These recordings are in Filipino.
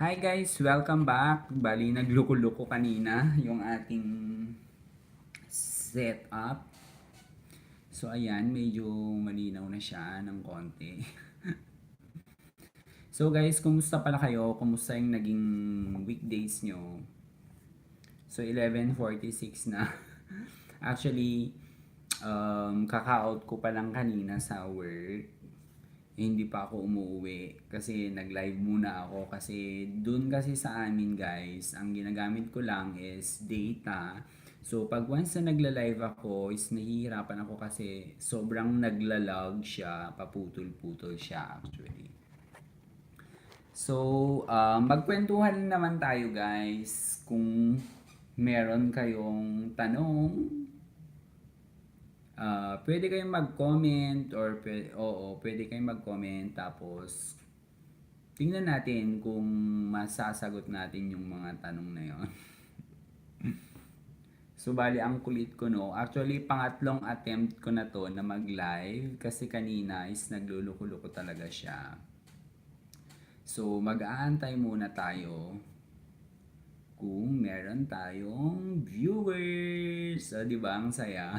Hi guys, welcome back. Bali, nagluko-luko kanina yung ating setup. So ayan, medyo malinaw na siya ng konti. So guys, kumusta pala kayo? Kumusta yung naging weekdays nyo? So 11:46 na. Actually, kaka-out ko pa lang kanina sa work. Hindi pa ako umuwi kasi nag-live muna ako kasi dun kasi sa amin guys, ang ginagamit ko lang is data. So pag once na nagla-live ako is nahihirapan ako kasi sobrang nagla-lag siya, paputol-putol siya actually. So, magkwentuhan naman tayo guys kung meron kayong tanong. Pwede kayong mag-comment or pwede kayong mag-comment tapos tingnan natin kung masasagot natin yung mga tanong na yon. So bali ang kulit ko no. Actually pangatlong attempt ko na to na mag-live kasi kanina is nagluluko-luko talaga siya. So mag-aantay muna tayo kung meron tayong viewers. So, di ba? Ang saya.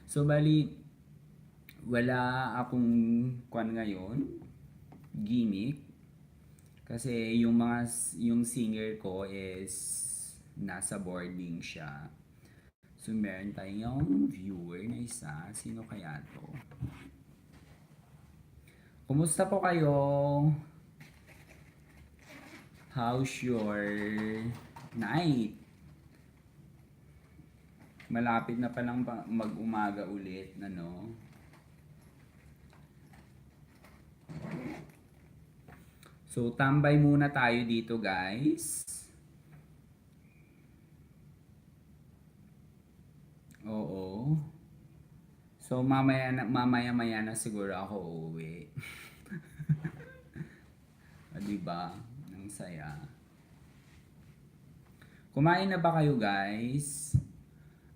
So bali wala akong kwan ngayon gimmick kasi yung singer ko is nasa boarding siya. So meron tayong viewer na isa. Sino kaya to? Kumusta po kayo? How's your night? Malapit na palang mag-umaga ulit, ano? So, tambay muna tayo dito, guys. Oo. So, mamaya-maya na siguro ako uuwi. O, diba? Ang saya. Kumain na ba kayo, guys?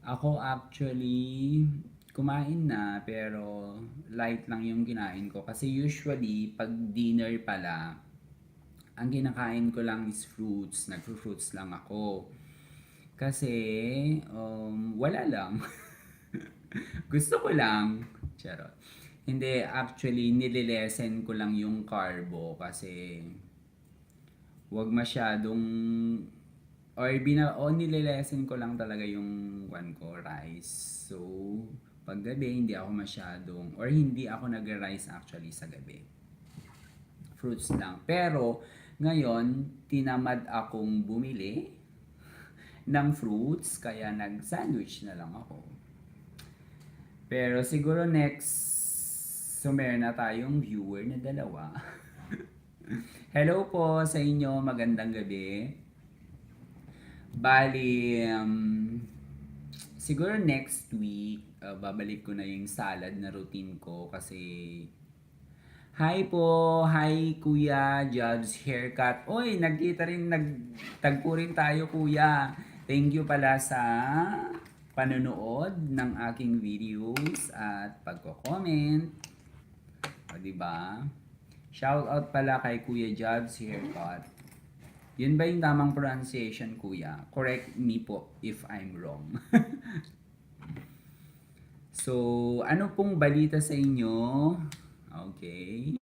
Ako actually, kumain na pero light lang yung kinain ko. Kasi usually, pag dinner pala, ang kinakain ko lang is fruits. Nagfru-fruits lang ako. Kasi, wala lang. Gusto ko lang. Charot. Hindi, actually, nililesen ko lang yung carbo kasi wag masyadong o nililesen ko lang talaga yung one ko, rice. So, pag gabi, hindi ako masyadong, or hindi ako nag-rice actually sa gabi. Fruits lang. Pero, ngayon, tinamad akong bumili ng fruits, kaya nag-sandwich na lang ako. Pero siguro next, so meron na tayong viewer na dalawa. Hello po sa inyo, magandang gabi. Bali, siguro next week, babalik ko na yung salad na routine ko kasi hi po, hi Kuya Jobs Haircut. Oy, nagkita rin, nagtagpo rin tayo Kuya. Thank you pala sa panonood ng aking videos at pagko-comment. O, diba? Shout out pala kay Kuya Jobs Haircut. Yun ba yung tamang pronunciation, Kuya? Correct me po if I'm wrong. So, ano pong balita sa inyo? Okay.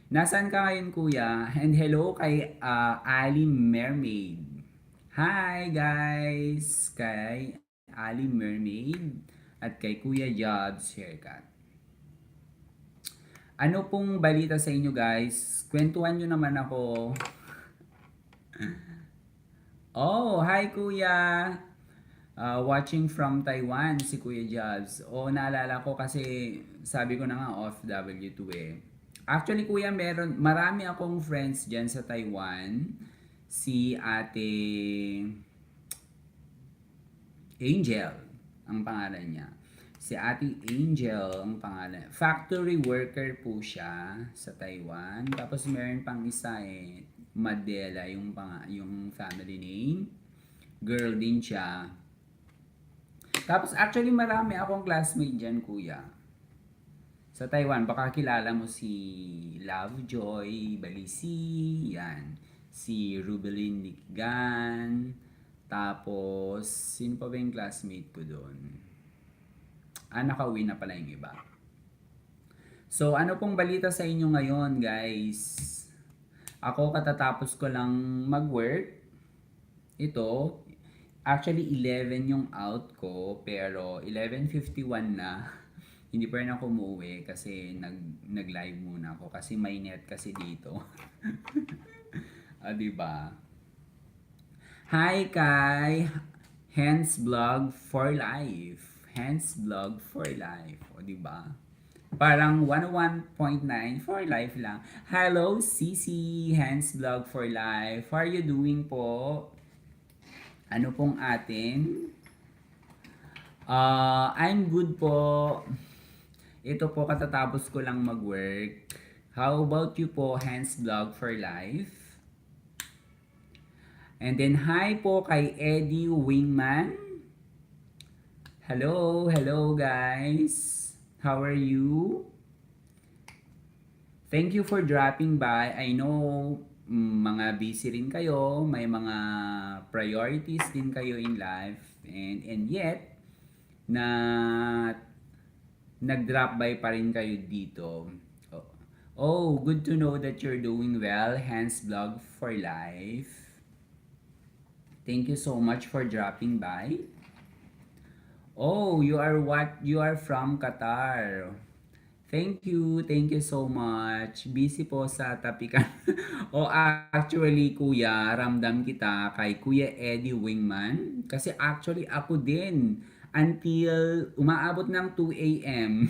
Nasaan ka ngayon, Kuya? And hello kay Ali Mermaid. Hi, guys! Kay Ali Mermaid at kay Kuya Jobs Haircut. Ano pong balita sa inyo, guys? Kwentuhan nyo naman ako. Oh, hi Kuya! Watching from Taiwan, si Kuya Jobs. O, naalala ko kasi sabi ko na nga OFW to eh. Actually, Kuya, marami akong friends dyan sa Taiwan. Si Ate Angel, ang pangalan niya. Si Ate Angel, ang pangalan. Factory worker po siya sa Taiwan. Tapos meron pang isa Madela, yung family name. Girl din siya. Tapos actually marami akong classmate dyan, Kuya. Sa Taiwan, baka kilala mo si Lovejoy, Balisi, yan. si Rubelin Likigan, tapos, sino pa ba yung classmate ko doon? Nakauwi na pala yung iba. So, ano pong balita sa inyo ngayon, guys? Ako katatapos ko lang mag-work. Ito, actually 11 yung out ko, pero 11:51 na. Hindi pa rin ako umuwi kasi nag-live muna ako kasi may net kasi dito. Diba? Hi Kai! Hands Vlog for Life. Hands Vlog for Life. Diba? Parang 101.9 for life lang. Hello, Cici! Hands Vlog for Life. How are you doing po? Ano pong atin? I'm good po. Ito po, katatapos ko lang mag-work. How about you po, Hands Vlog for Life? And then, hi po kay Eddie Wingman. Hello guys. How are you? Thank you for dropping by. I know mga busy rin kayo, may mga priorities din kayo in life, and yet na nag-drop by pa rin kayo dito. Oh, good to know that you're doing well, Hands Vlog for Life. Thank you so much for dropping by. Oh, you are from Qatar. Thank you so much. Busy po sa tapikan. Actually, kuya, ramdam kita kay Kuya Eddie Wingman. Kasi actually, ako din. Until umaabot ng 2 a.m.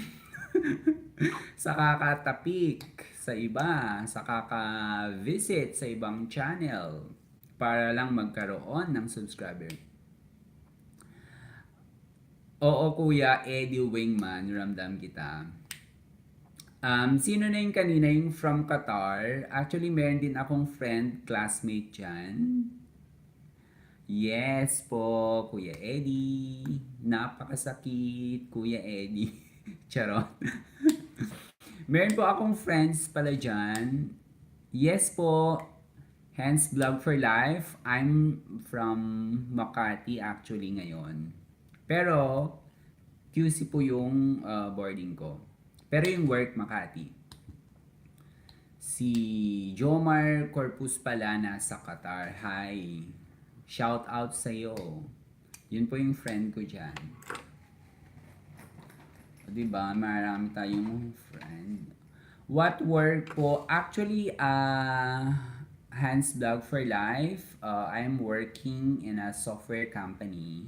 sa kakatapik sa iba. Sa kaka-visit sa ibang channel. Para lang magkaroon ng subscriber. Oo, Kuya Eddie Wingman, ramdam kita. Sino na yung kanina yung from Qatar? Actually, meron din akong friend, classmate dyan. Yes po, Kuya Eddie. Napakasakit, Kuya Eddie. Charot. Meron po akong friends pala dyan. Yes po, Hands Vlog for Life. I'm from Makati actually ngayon. Pero, QC po yung boarding ko. Pero yung work, Makati. Si Jomar Corpus pala nasa Qatar. Hi. Shout out sa'yo. Yun po yung friend ko dyan. Diba? Marami tayong friend. What work po? Actually, Hands Vlog for Life. I'm working in a software company.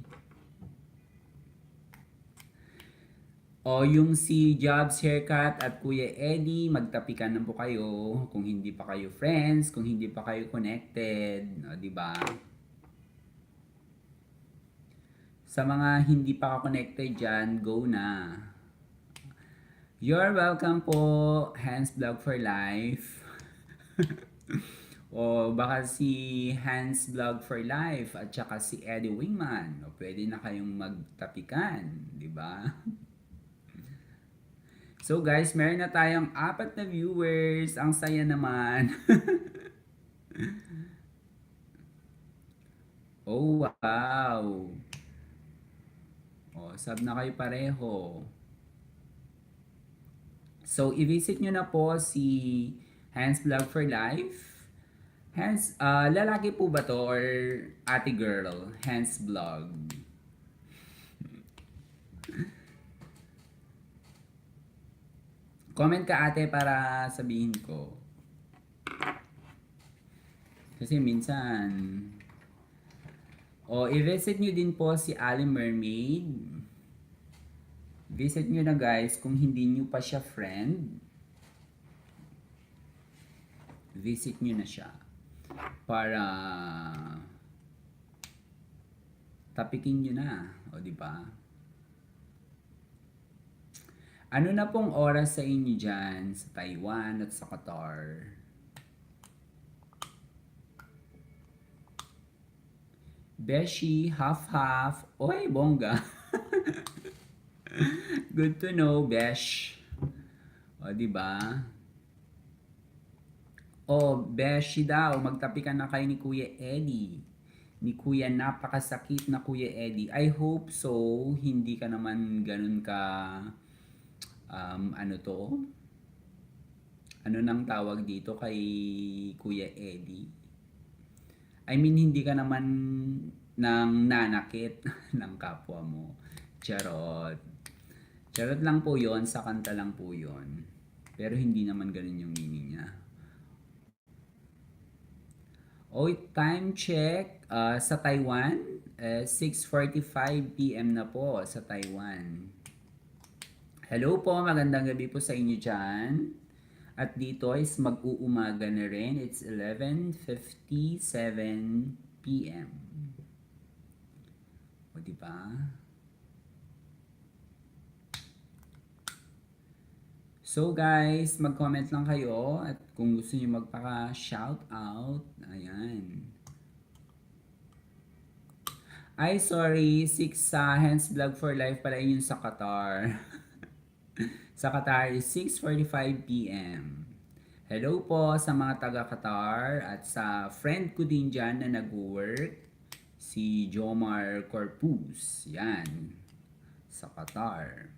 Yung si Jobs Haircut at Kuya Eddie, magtapikan na po kayo kung hindi pa kayo friends, kung hindi pa kayo connected, di ba? Sa mga hindi pa connected dyan, go na. You're welcome po, Hands Vlog for Life. Baka si Hands Vlog for Life at saka si Eddie Wingman. Pwede na kayong magtapikan, di ba? So guys, meron na tayong 4 na viewers. Ang saya naman. Oh, wow. Sub na kayo pareho. So, i-visit nyo na po si Hands Vlog for Life. Lalaki po ba to or ate girl? Hands Vlog. Comment ka ate para sabihin ko. Kasi minsan... i-visit nyo din po si Ali Mermaid. Visit nyo na guys kung hindi nyo pa siya friend. Visit nyo na siya. Para... tapikin nyo na. Diba? Ano na pong oras sa inyo dyan sa Taiwan at sa Qatar? Beshi, half-half. Oy, bongga. Good to know, Besh. Diba? Oh, Beshi daw, magtapi ka na kayo ni Kuya Eddie. Ni Kuya napakasakit na Kuya Eddie. I hope so, hindi ka naman ganun ka, ano to? Ano nang tawag dito kay Kuya Eddie? I mean, hindi ka naman nang nanakit ng kapwa mo. Charot. Charot lang po yon, sa kanta lang po yon. Pero hindi naman ganun yung meaning niya. Oh, time check sa Taiwan, 6:45 PM na po sa Taiwan. Hello po, magandang gabi po sa inyo dyan. At dito is mag-uumaga na rin. It's 11:57 PM. O, diba? So guys, mag-comment lang kayo at kung gusto niyo magpaka-shoutout, ayan. Ay, sorry, 6 sa Hands Vlog for Life pala yun sa Qatar. Sa Qatar is 6:45 PM. Hello po sa mga taga-Qatar at sa friend ko din dyan na nag-work, si Jomar Corpus. Yan, sa Qatar.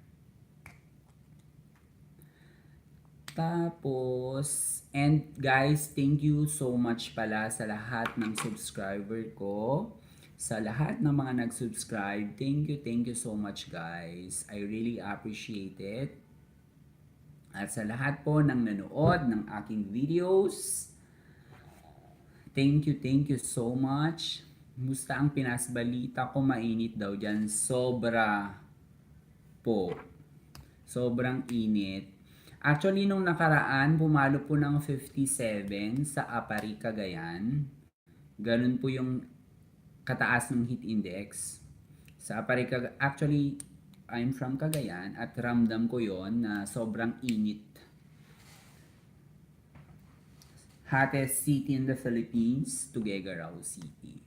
Tapos, and guys, thank you so much pala sa lahat ng subscriber ko. Sa lahat ng mga nag-subscribe, thank you so much guys. I really appreciate it. At sa lahat po ng nanood ng aking videos, thank you so much. Musta ang Pinas? Balita ko mainit daw dyan. Sobra po. Sobrang init. Actually, nung nakaraan, pumalo po ng 57 sa Apari, Cagayan. Ganun po yung kataas ng heat index. Sa Apari, actually, I'm from Cagayan at ramdam ko yon na sobrang init. Hottest city in the Philippines, Tuguegarao City.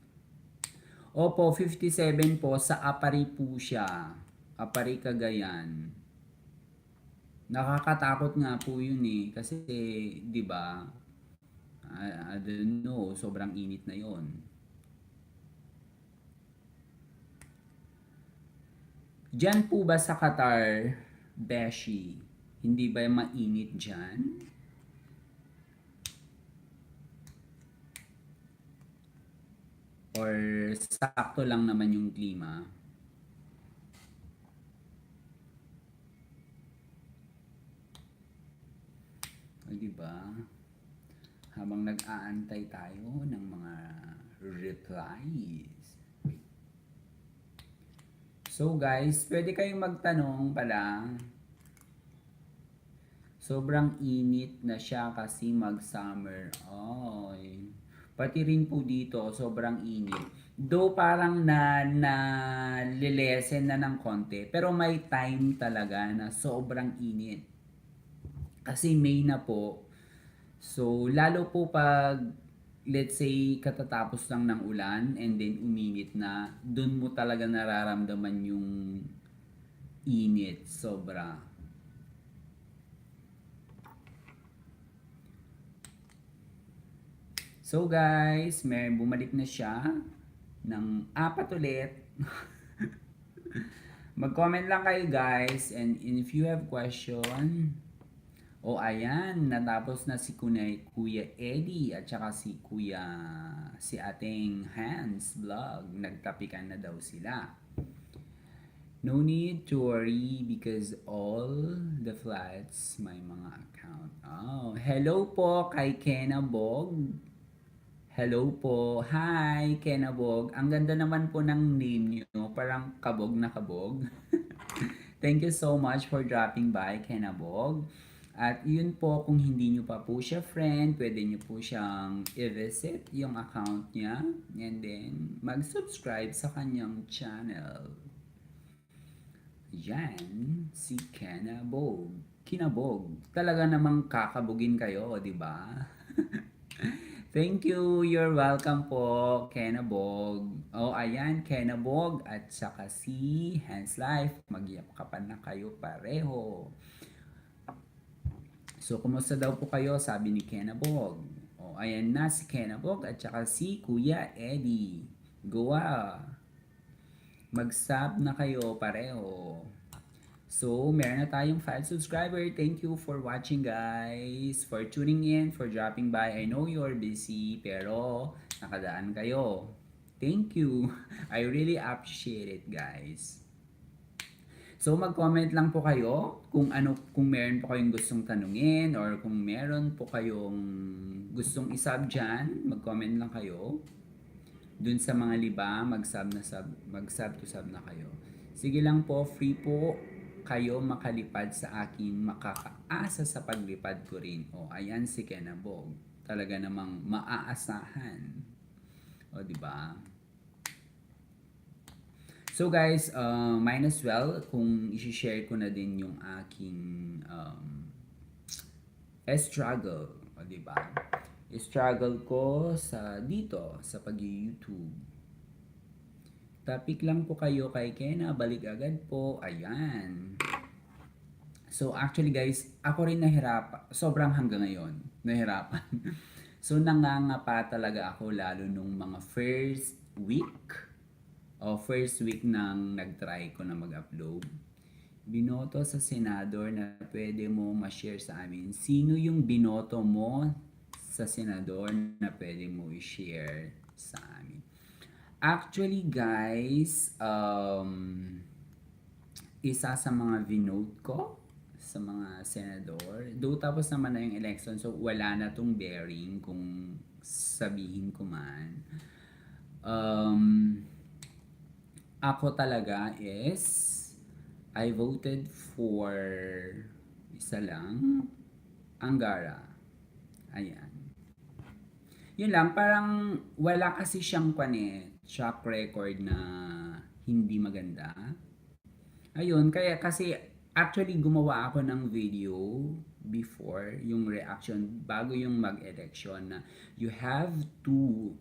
Opo, 57 po, sa Apari po siya. Apari, Cagayan. Nakakatakot nga po yun eh. Kasi, di ba, I don't know, sobrang init na yon. Diyan po ba sa Qatar, Beshi, hindi ba mainit dyan? Or sakto lang naman yung klima? O, diba? Habang nag-aantay tayo ng mga replies. So guys, pwede kayong magtanong pala. Sobrang init na siya kasi mag-summer. Oy. Pati rin po dito, sobrang init. Though parang lilesen na ng konti, pero may time talaga na sobrang init. Kasi May na po. So, lalo po pag, let's say, katatapos lang ng ulan and then uminit na, dun mo talaga nararamdaman yung init. Sobra. So guys, may bumalik na siya ng 4 ulit. Mag-comment lang kayo guys, and if you have question, ayan, natapos na si Kuya Eddie at saka si ating Hans Vlog. Nagtapikan na daw sila. No need to worry because all the flats may mga account. Oh, hello po kay Kenabog. Hello po. Hi, Kenabog. Ang ganda naman po ng name niyo. Parang kabog na kabog. Thank you so much for dropping by, Kenabog. At yun po, kung hindi nyo pa po siya friend, pwede nyo po siyang i-visit yung account niya. And then, mag-subscribe sa kanyang channel. Yan, si Kenabog. Kinabog. Talaga namang kakabugin kayo, di ba? Thank you. You're welcome po, Kenabog. Ayan, Kenabog at saka si Hans Life. Magyakapan na kayo pareho. So, kumusta daw po kayo? Sabi ni Kenabog. ayan na si Kenabog at saka si Kuya Eddie. Goa. Mag-sub na kayo pareho. So, meron na tayong 5 subscriber. Thank you for watching, guys. For tuning in, for dropping by. I know you're busy, pero nakadaan kayo. Thank you. I really appreciate it, guys. So, mag-comment lang po kayo kung meron po kayong gustong tanungin or kung meron po kayong gustong isub dyan, mag-comment lang kayo. Dun sa mga liba, mag-sub to sub na kayo. Sige lang po, free po kayo makalipad sa akin, makakaasa sa paglipad ko rin. O, ayan si Kenabog. Talaga namang maaasahan. O, di ba? So guys, might as well kung i-share ko na din yung aking struggle, o di ba? Struggle ko dito sa pag-YouTube. Topic lang po kayo kay Kena, balik agad po. Ayan. So actually guys, ako rin nahirapan. Sobrang hanggang ngayon, nahirapan. So nangangapa talaga ako lalo nung mga first week nang nag-try ko na mag-upload. Binoto sa senador na pwede mo ma-share sa amin. Sino yung binoto mo sa senador na pwede mo i-share sa amin? Actually guys, isa sa mga vinote ko sa mga senador, do tapos naman na yung election, so wala na tong bearing kung sabihin ko man. Ako talaga is I voted for isa lang, Angara. Ayan. Yun lang, parang wala kasi siyang track record na hindi maganda. Ayun, kaya kasi actually gumawa ako ng video before yung reaction bago yung mag-election na you have to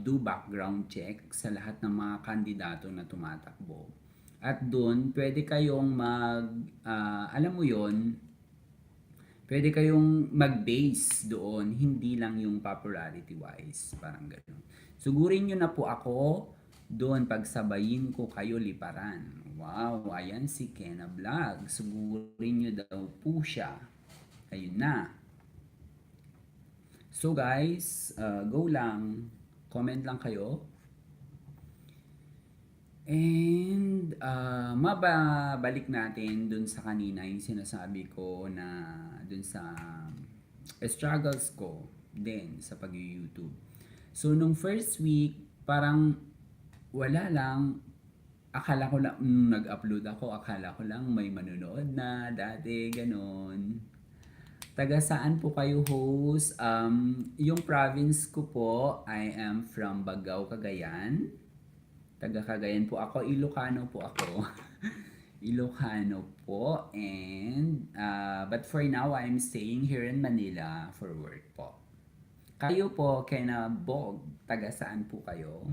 do background check sa lahat ng mga kandidato na tumatakbo. At doon, pwede kayong alam mo yon, pwede kayong mag-base doon, hindi lang yung popularity wise, parang gano'n. Sugurin nyo na po ako doon, pagsabayin ko kayo liparan. Wow, ayan si Kena Vlog. Sugurin nyo daw po siya. Ayun na. So guys, go lang. Comment lang kayo. And mababalik natin dun sa kanina yung sinasabi ko na dun sa struggles ko din sa pag-YouTube. So nung first week, parang wala lang. Akala ko lang, nag-upload ako, akala ko lang may manonood na dati, ganon. Taga saan po kayo, host? Yung province ko po, I am from Bagao, Cagayan. Taga Cagayan po ako, Ilocano po ako. Ilocano po, and but for now, I'm staying here in Manila for work po. Kayo po, Kenabog, taga saan po kayo?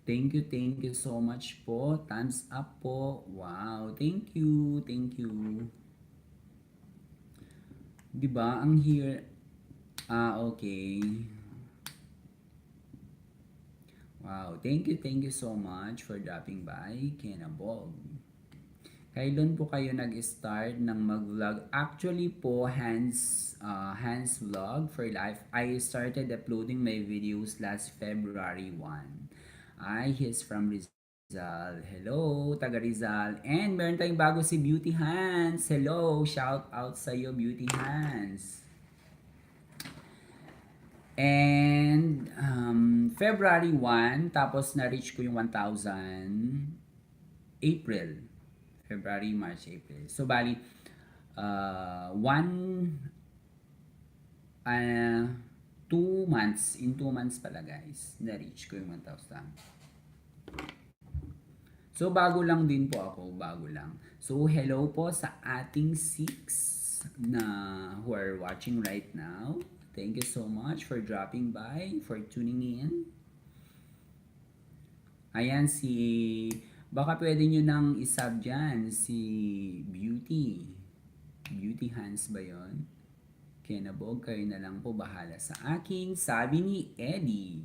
Thank you so much po. Thumbs up po. Wow, thank you. Diba, ang here, okay. Wow, thank you so much for dropping by, Kenabog. Kailan po kayo nag-start ng mag-vlog? Actually po, Hans Vlog for Life. I started uploading my videos last February 1. He's from Rizal. Hello, taga Rizal. And meron tayong bago si Beauty Hands. Hello, shout out sa iyo, Beauty Hands. And February 1, tapos na-reach ko yung 1,000 April. February, March, April. So, bali, 2 months, in 2 months pala guys, na-reach ko yung 1,000. So, bago lang din po ako, bago lang. So, hello po sa ating 6 na who are watching right now. Thank you so much for dropping by, for tuning in. Ayan baka pwede nyo nang isub dyan, si Beauty Hands ba yon? Kenabog, kayo na lang po bahala sa akin. Sabi ni Eddie.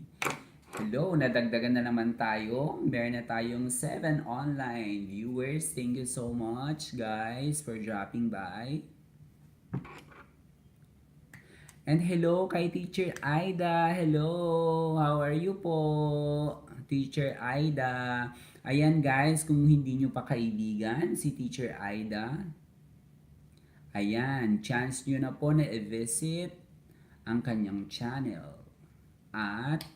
Hello, nadagdagan na naman tayo. Meron na tayong 7 online viewers. Thank you so much guys for dropping by. And hello kay Teacher Aida. Hello, how are you po? Teacher Aida. Ayan guys, kung hindi nyo pa kaibigan si Teacher Aida, ayan, chance nyo na po na i-visit ang kanyang channel. At,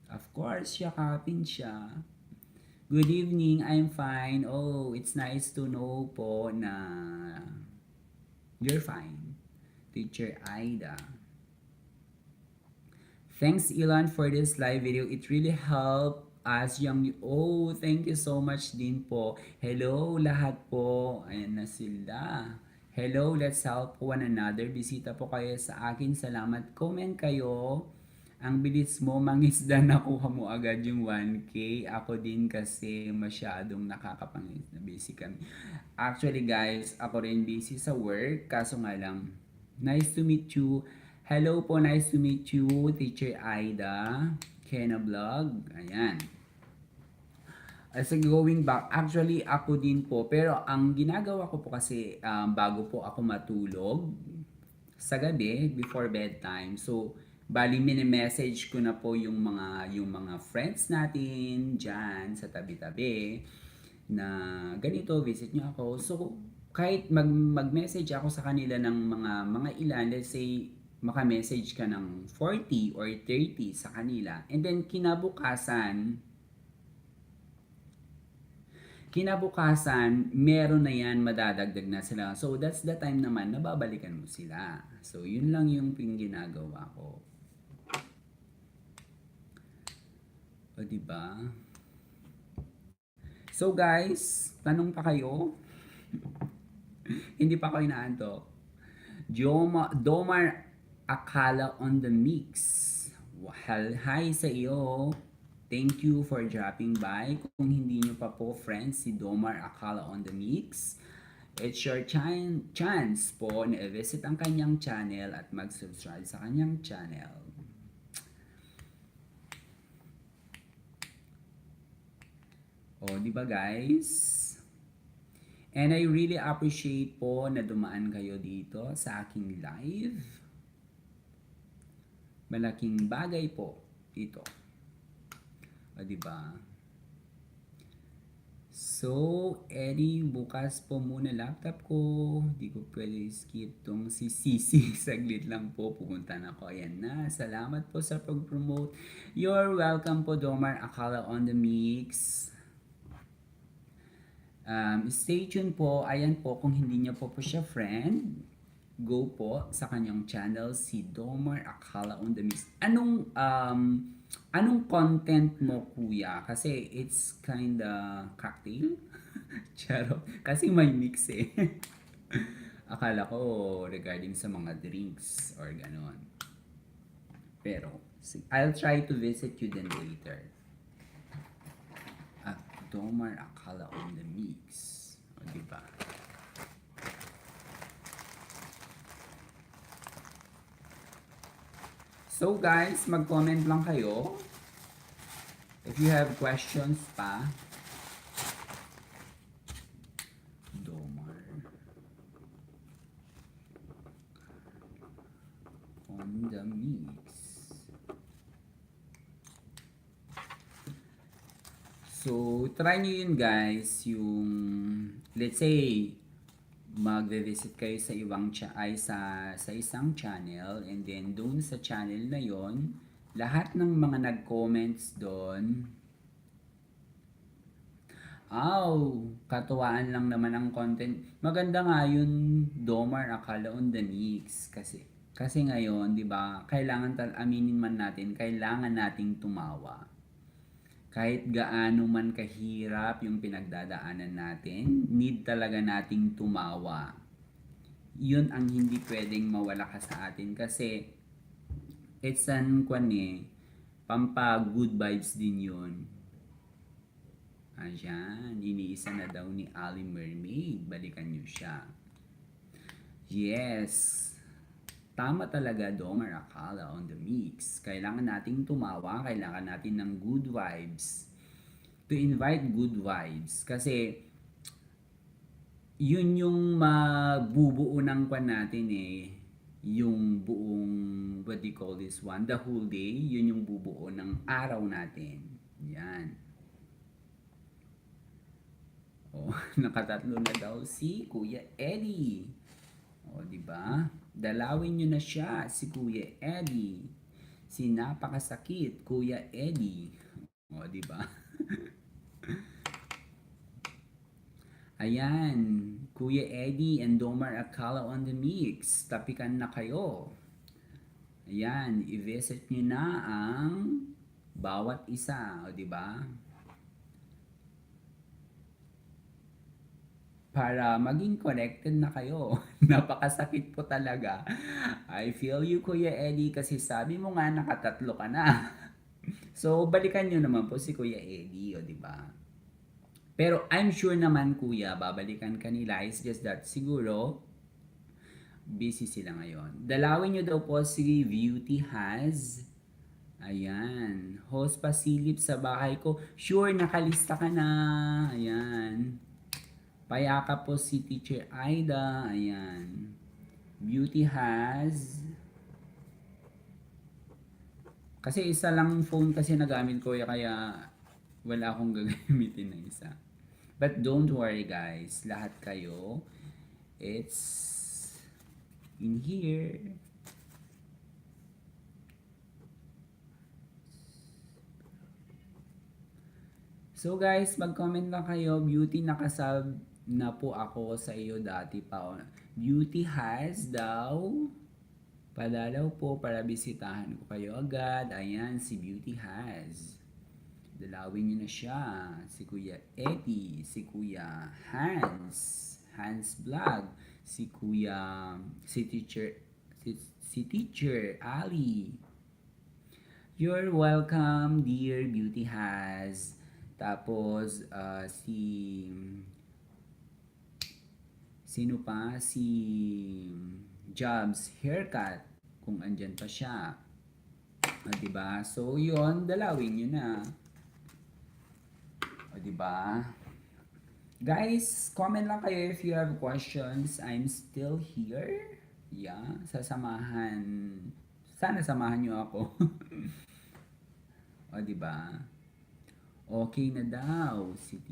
of course, yakapin siya. Good evening, I'm fine. Oh, it's nice to know po na you're fine. Teacher Aida. Thanks, Ilan, for this live video. It really helped us young. Oh, thank you so much din po. Hello, lahat po. Ayan na sila. Hello, let's help one another. Bisita po kayo sa akin. Salamat. Comment kayo. Ang bilis mo, mangisda, nakuha mo agad yung 1K. Ako din kasi masyadong nakakapangis na busy kami. Actually guys, ako rin busy sa work. Kaso nga lang, nice to meet you. Hello po, nice to meet you, Teacher Aida. Kena Vlog. Ayan. As going back, actually ako din po, pero ang ginagawa ko po kasi bago po ako matulog sa gabi before bedtime. So, bali mini-message ko na po yung mga friends natin diyan sa tabi-tabi na ganito, visit nyo ako. So, kahit mag-message ako sa kanila ng mga ilan, let's say maka-message ka ng 40 or 30 sa kanila, and then kinabukasan, meron na yan, madadagdag na sila. So, that's the time naman na babalikan mo sila. So, yun lang yung ginagawa ko. O, diba? So, guys, tanong pa kayo? Hindi pa kayo inaantok. Domar Akala on the mix. Hi sa iyo. Thank you for dropping by. Kung hindi nyo pa po friends si Domar Akala on the Mix, it's your chance po na i-visit ang kanyang channel at mag-subscribe sa kanyang channel. O, di ba guys? And I really appreciate po na dumaan kayo dito sa aking live. Malaking bagay po ito. O, diba? So, Eddie, bukas po muna laptop ko. Di ko pwede skip tong si Sisi. Saglit lang po, pupunta na ko. Ayan na. Salamat po sa pag-promote. You're welcome po, Domar Akala on the Mix. Stay tuned po. Ayan po, kung hindi niyo po siya friend, go po sa kanyang channel, si Domar Akala on the Mix. Anong content mo, kuya? Kasi it's kinda cocktail. Charo. Kasi may mix eh. Akala ko regarding sa mga drinks or ganon. Pero, I'll try to visit you then later. At Domar Akala on the Mix. O, diba? So guys, mag-comment lang kayo if you have questions pa. Domar on the Mix. So, try nyo yun guys, yung let's say magve-visit kayo sa sa isang channel, and then doon sa channel na yon, lahat ng mga nag-comments doon, katuwaan lang naman ang content. Maganda nga yun, Domar Akala on the Mix, kasi ngayon, 'di ba? Aminin man natin, kailangan nating tumawa. Kahit gaano man kahirap yung pinagdadaanan natin, need talaga nating tumawa. Yun ang hindi pwedeng mawala ka sa atin kasi it's pampa good vibes din yun. Ayan, iniisa na daw ni Ali Mermaid. Balikan nyo siya. Yes. Tama talaga, Domar Akala on the mix. Kailangan nating tumawa, kailangan natin ng good vibes. To invite good vibes. Kasi, yun yung mabubuo ng kwan natin eh. Yung buong, what do you call this one? The whole day, yun yung bubuo ng araw natin. Yan. Oh, nakatatlo na daw si Kuya Eddie. O, di ba? Dalawin nyo na siya, si Kuya Eddie. Si napakasakit, Kuya Eddie. O, di ba? Ayan, Kuya Eddie and Domar Akala on the mix. Tapikan na kayo. Ayan, i-visit nyo na ang bawat isa, o, di ba? Para maging connected na kayo. Napakasakit po talaga. I feel you, Kuya Eddie, kasi sabi mo nga nakatatlo ka na. So, balikan nyo naman po si Kuya Eddie, o di ba? Pero I'm sure naman, Kuya, babalikan ka nila. It's just that siguro, busy sila ngayon. Dalawin nyo daw po si Beauty Has. Ayan. Host pasilip sa bahay ko. Sure, nakalista ka na. Ayan. Payaka po si Teacher Aida. Ayan. Beauty Has. Kasi isa lang phone kasi nagamit ko kaya wala akong gagamitin na isa. But don't worry guys. Lahat kayo. It's in here. So guys, mag-comment lang kayo. Beauty, nakasub na po ako sa iyo dati pa. Beauty Has daw. Padalaw po para bisitahan ko kayo agad. Ayan, si Beauty Has. Dalawin niyo na siya. Si Kuya Eddie, si Kuya Hans Vlog, si Teacher Ali. You're welcome, dear Beauty Has. Tapos, sino pa? Si Jobs Haircut, kung andyan pa siya. Diba? So, yun, dalawin nyo na. Diba? Guys, comment lang kayo if you have questions. I'm still here. Yeah, sana samahan nyo ako. Diba? Okay na daw si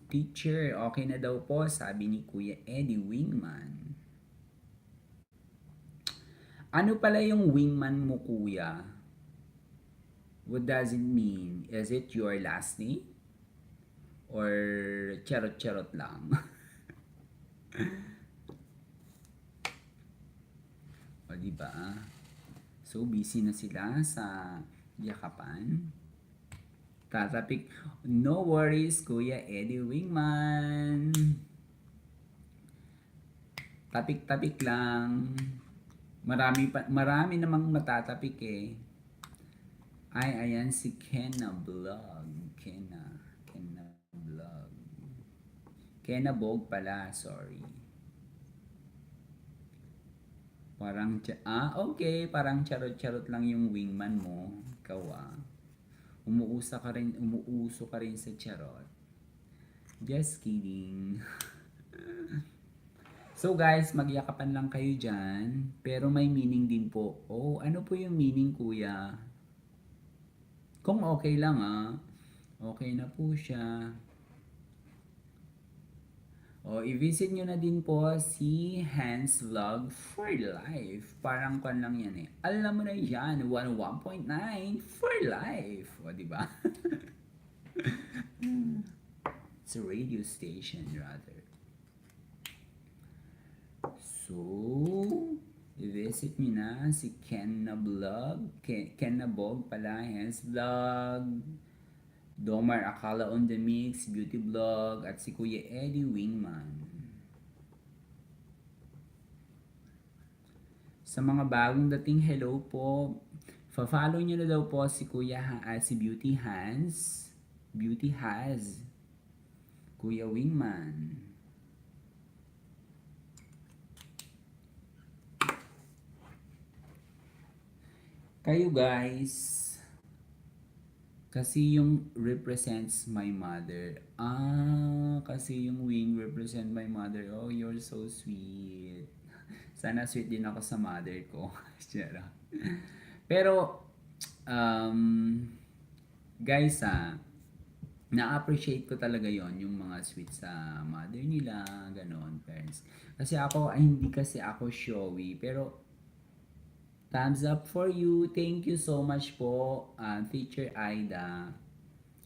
Teacher. Okay na daw po, sabi ni Kuya Eddie Wingman. Ano pala yung wingman mo, Kuya? What does it mean? Is it your last name? Or charot-charot lang? Diba? So, busy na sila sa yakapan. Tatapik. No worries, Kuya Eddie Wingman. Tapik-tapik lang. Marami namang matatapik eh. Ay, ayan si Kenna Vlog. Kenna Vlog. Kenna Bog pala, sorry. Okay. Parang charot-charot lang yung wingman mo. Ikaw umuuso ka rin sa charot. Just kidding. So guys, magyakapan lang kayo dyan. Pero may meaning din po. Oh, ano po yung meaning, Kuya? Kung okay lang okay na po siya. I-visit nyo na din po si Hans Vlog for Life. Parang kan lang yan eh. Alam mo na yan, 101.9 for life. Diba? It's a radio station rather. So, i-visit nyo na si Kenna Vlog. Kenna Bog pala, Hans Vlog. Domar Akala on the mix, Beauty Vlog, at si Kuya Eddie Wingman. Sa mga bagong dating, hello po. Follow nyo na daw po si si Beauty Has, Kuya Wingman. Kayo guys, kasi yung represents my mother. Kasi yung wing represent my mother. Oh, you're so sweet. Sana sweet din ako sa mother ko. Charot. Pero, um, guys na-appreciate ko talaga yon yung mga sweet sa mother nila, ganon, parents. Kasi ako, ay hindi kasi ako showy, pero thumbs up for you. Thank you so much po, Teacher Aida.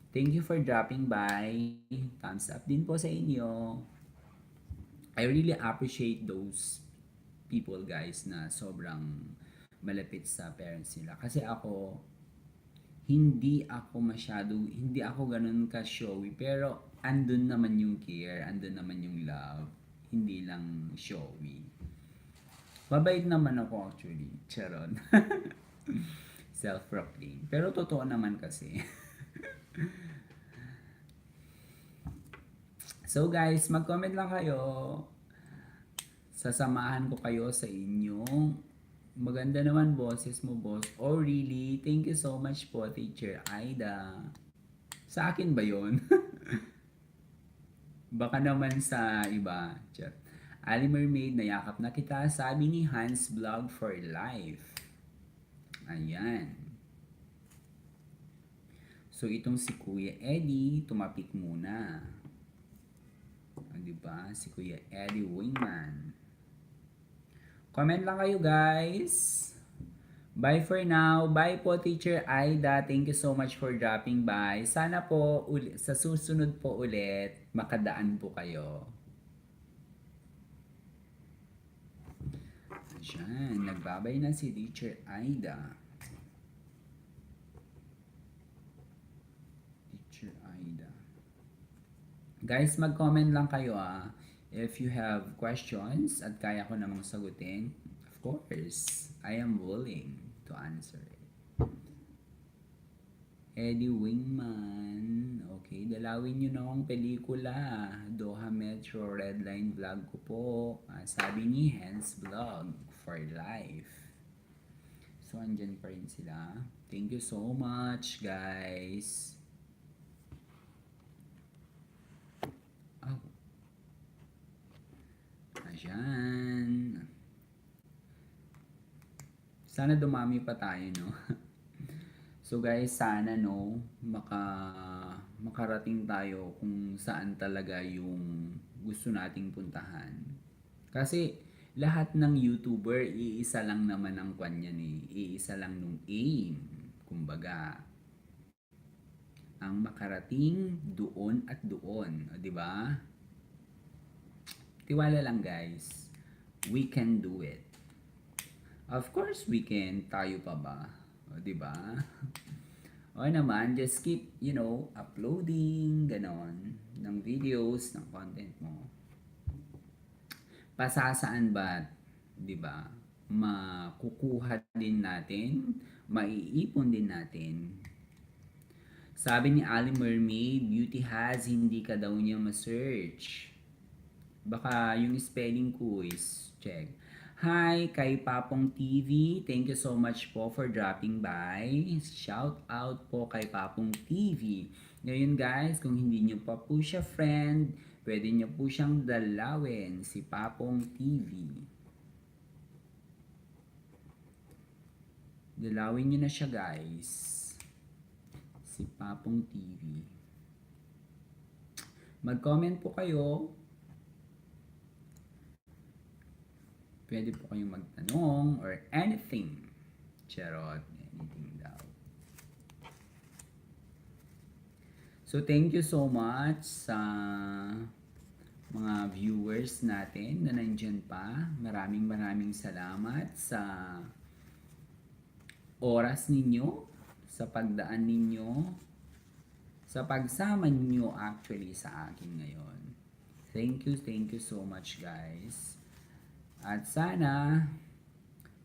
Thank you for dropping by. Thumbs up din po sa inyo. I really appreciate those people guys na sobrang malapit sa parents nila. Kasi ako, hindi ako ganun ka-showy. Pero andun naman yung care, andun naman yung love. Hindi lang showy. Mabait naman ako actually. Charon. Self-proclaim. Pero totoo naman kasi. So guys, mag-comment lang kayo. Sasamahan ko kayo sa inyong maganda naman boses mo, boss. Oh, really? Thank you so much po, Teacher Aida. Sa akin ba yon? Baka naman sa iba. Chat. Ali Mermaid, nayakap na kita. Sabi ni Hans Vlog for Life. Ayan. So, itong si Kuya Eddie, tumapik muna. Diba? Si Kuya Eddie Wingman. Comment lang kayo, guys. Bye for now. Bye po, Teacher Aida. Thank you so much for dropping by. Sana po sa susunod po ulit makadaan po kayo. Diyan, nagbabay na si Teacher Aida. Teacher Aida. Guys, mag-comment lang kayo if you have questions at kaya ko namang sagutin. Of course, I am willing to answer it. Eddie Wingman. Okay, dalawin nyo na akong pelikula. Doha Metro Red Line Vlog ko po. Sabi ni Hans Vlog for Life. So, andyan pa rin sila. Thank you so much, guys. Oh. Ayan. Sana dumami pa tayo, no? So guys, sana makarating tayo kung saan talaga yung gusto nating puntahan. Kasi lahat ng YouTuber, iisa lang naman ang kanya iisa lang nung aim. Kumbaga, ang makarating doon at doon, 'di ba? Tiwala lang guys. We can do it. Of course we can. Tayo pa ba? O, 'di ba? O naman, just keep, uploading, ganon, ng videos, ng content mo. Pasasaan ba, 'di ba? Makukuha din natin, maiipon din natin. Sabi ni Ali Mermaid, beauty has, hindi ka daw niya ma-search. Baka yung spelling ko is check. Hi, kay Papong TV. Thank you so much po for dropping by. Shout out po kay Papong TV. Ngayon guys, kung hindi nyo pa po siya friend, pwede nyo po siyang dalawin, si Papong TV. Dalawin nyo na siya guys. Si Papong TV. Mag-comment po kayo. Pwede po kayong magtanong or anything. Charot, anything daw. So, thank you so much sa mga viewers natin na nandyan pa. Maraming salamat sa oras ninyo, sa pagdaan ninyo, sa pagsama ninyo actually sa akin ngayon. Thank you so much guys. At sana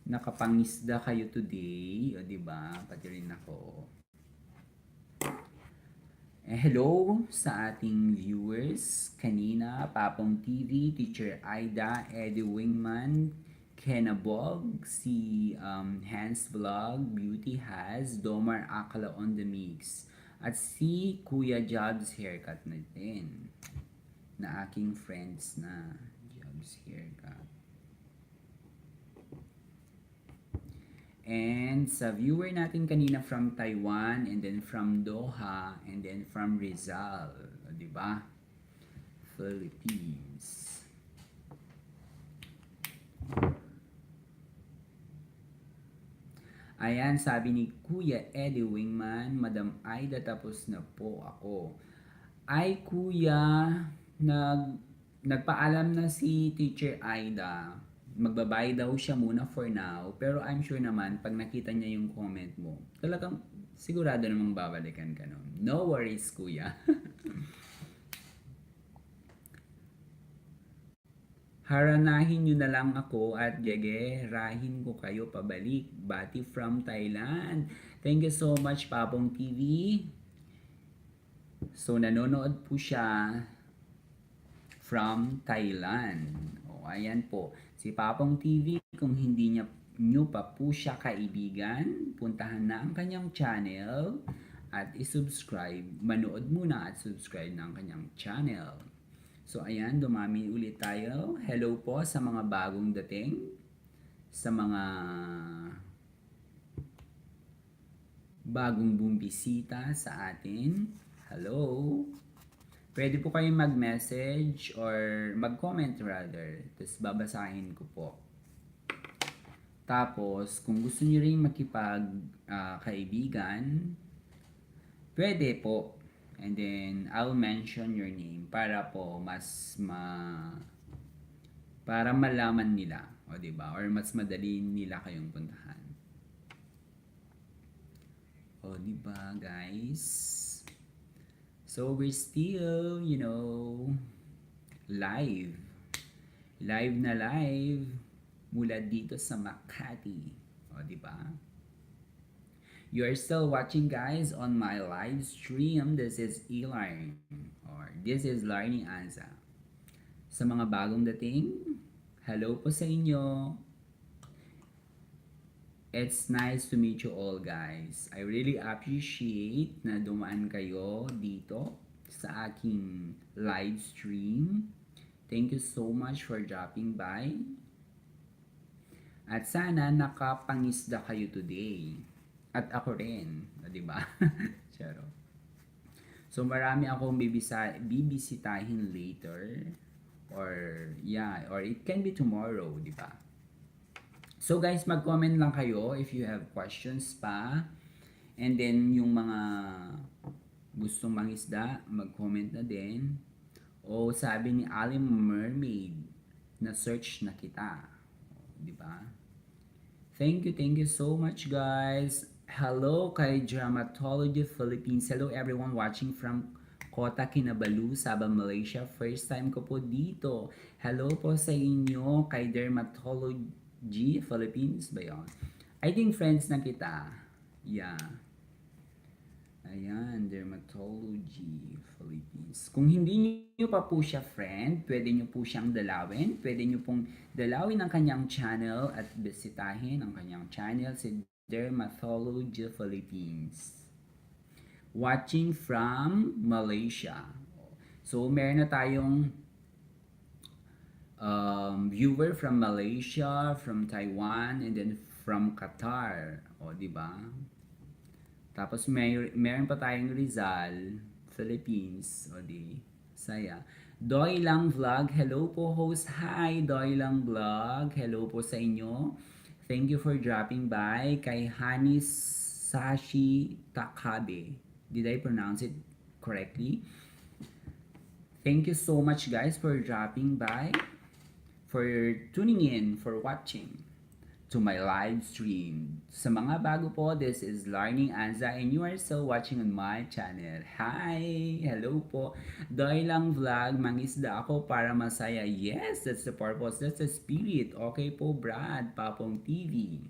nakapangisda kayo today, o 'di ba? Pati rin ako. Hello sa ating viewers kanina, Papong TV, Teacher Aida, Eddie Wingman, Kenabog, si Hans Vlog, Beauty Has, Domar Akala on the Mix, at si Kuya Jobs Haircut na din, na aking friends na Jobs Haircut. And sa viewer natin kanina from Taiwan, and then from Doha, and then from Rizal, di ba? Philippines. Ayan, sabi ni Kuya Eddie Wingman, Madam Aida, tapos na po ako. Ay, Kuya, nagpaalam na si Teacher Aida. Magbabay daw siya muna for now. Pero I'm sure naman, pag nakita niya yung comment mo, talagang sigurado namang babalikan ka nun. No worries, Kuya. Haranahin nyo na lang ako at gegerahin ko kayo pabalik. Bati from Thailand. Thank you so much, Papong TV. So, nanonood po siya from Thailand. O, ayan po. Si Papong TV, kung hindi nyo pa po siya kaibigan, puntahan na ang kanyang channel at isubscribe. Manood muna at subscribe na ang kanyang channel. So, ayan, dumami ulit tayo. Hello po sa mga bagong dating, sa mga bagong bumbisita sa atin. Hello. Pwede po kayong mag-message or mag-comment rather. Tapos babasahin ko po. Tapos, kung gusto niyo rin makipag-kaibigan, pwede po. And then, I'll mention your name para po para malaman nila. O, diba? Or mas madali nila kayong puntahan. O, diba, guys? So, we're still, live. Live na live mula dito sa Makati. O, diba? You are still watching, guys, on my live stream. This is e-learn or this is Learning Anza. Sa mga bagong dating, hello po sa inyo. It's nice to meet you all, guys. I really appreciate na dumaan kayo dito sa aking live stream. Thank you so much for dropping by. At sana nakapangisda kayo today. At ako rin, di ba? Charo. So marami akong bibisitahin later or it can be tomorrow, di ba? So guys, mag-comment lang kayo if you have questions pa. And then yung mga gustong mangisda, mag-comment na din. O sabi ni Alim Mermaid, na search na kita. Di ba? Thank you so much, guys. Hello kay Dramatology Philippines. Hello everyone watching from Kota Kinabalu, Sabah, Malaysia. First time ko po dito. Hello po sa inyo kay Dermatology Philippines ba yun? I think friends na kita. Yeah. Ayan, Dermatology Philippines. Kung hindi nyo pa po siya friend, pwede nyo po siyang dalawin. Pwede nyo pong dalawin ang kanyang channel at bisitahin ang kanyang channel si Dermatology Philippines. Watching from Malaysia. So, meron na tayong viewer from Malaysia, from Taiwan, and then from Qatar. O, di ba? Tapos, meron pa tayong Rizal, Philippines. O, di, saya. Doy Lang Vlog. Hello po, host. Hi, Doy Lang Vlog. Hello po sa inyo. Thank you for dropping by kay Hanis Sashi Takabe. Did I pronounce it correctly? Thank you so much, guys, for dropping by, for tuning in, for watching to my live stream. Sa mga bago po, this is Learning Anza and you are still watching on my channel. Hi! Hello po! Doy Lang Vlog, mangisda ako para masaya. Yes, that's the purpose, that's the spirit. Okay po, Brad, Papong TV.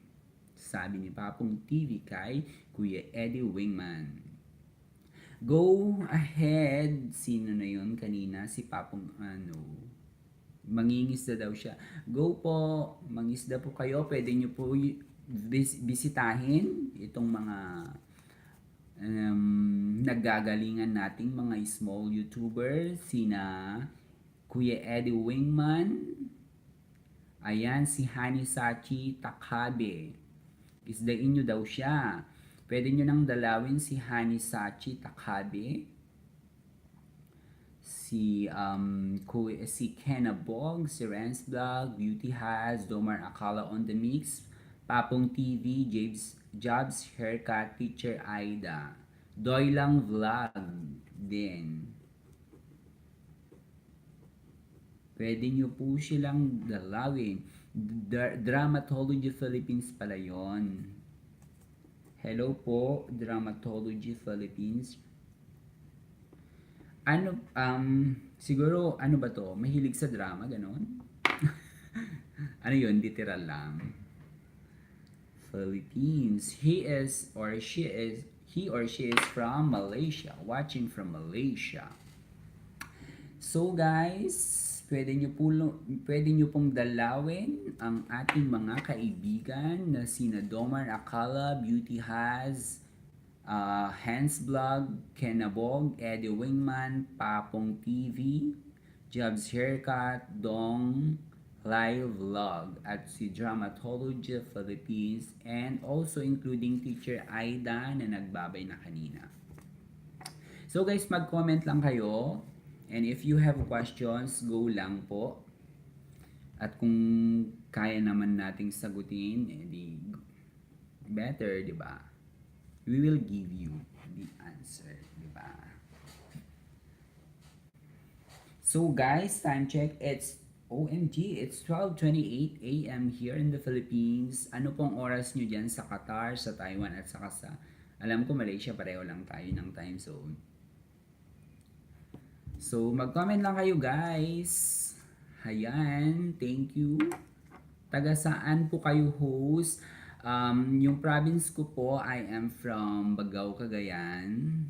Sabi ni Papong TV kay Kuya Eddie Wingman. Go ahead. Sino na yun kanina? Si Papong Mangingisda daw siya. Go po, mangisda po kayo. Pwede nyo po bisitahin itong mga naggagalingan nating mga small YouTubers. Sina Kuya Eddie Wingman. Ayan, si Hanisachi Takabe. Isdain nyo daw siya. Pwede nyo nang dalawin si Hanisachi Takabe. Si Kenna Bog, si Renz Vlog, Beauty Has, Domar Akala on the Mix, Papong TV, Jobs Haircut, Teacher Aida, Doylang Vlog din. Pwede nyo po silang dalawin. Dramatology Philippines pala yon. Hello po, Dramatology Philippines. Siguro, ano ba to? Mahilig sa drama, ganon? Ano yun? Literal lang. Philippines. He or she is from Malaysia. Watching from Malaysia. So guys, pwede nyo pong dalawin ang ating mga kaibigan na sina Domar Akala, Beauty Has, Hans Vlog, Kenabog, Eddie Wingman, Papong TV, Jobs Haircut, Dong Live Vlog, at si Dramatology Philippines, and also including Teacher Aida na nagbabay na kanina. So guys, mag-comment lang kayo, and if you have questions, go lang po. At kung kaya naman nating sagutin, edi better, di ba? We will give you the answer, di ba? So guys, time check, it's OMG, it's 12:28 AM here in the Philippines. Ano pong oras nyo dyan sa Qatar, sa Taiwan, at saka sa, alam ko Malaysia, pareho lang tayo ng time zone. So, mag-comment lang kayo guys. Ayan, thank you. Taga saan po kayo host? Yung province ko po, I am from Bagao, Cagayan.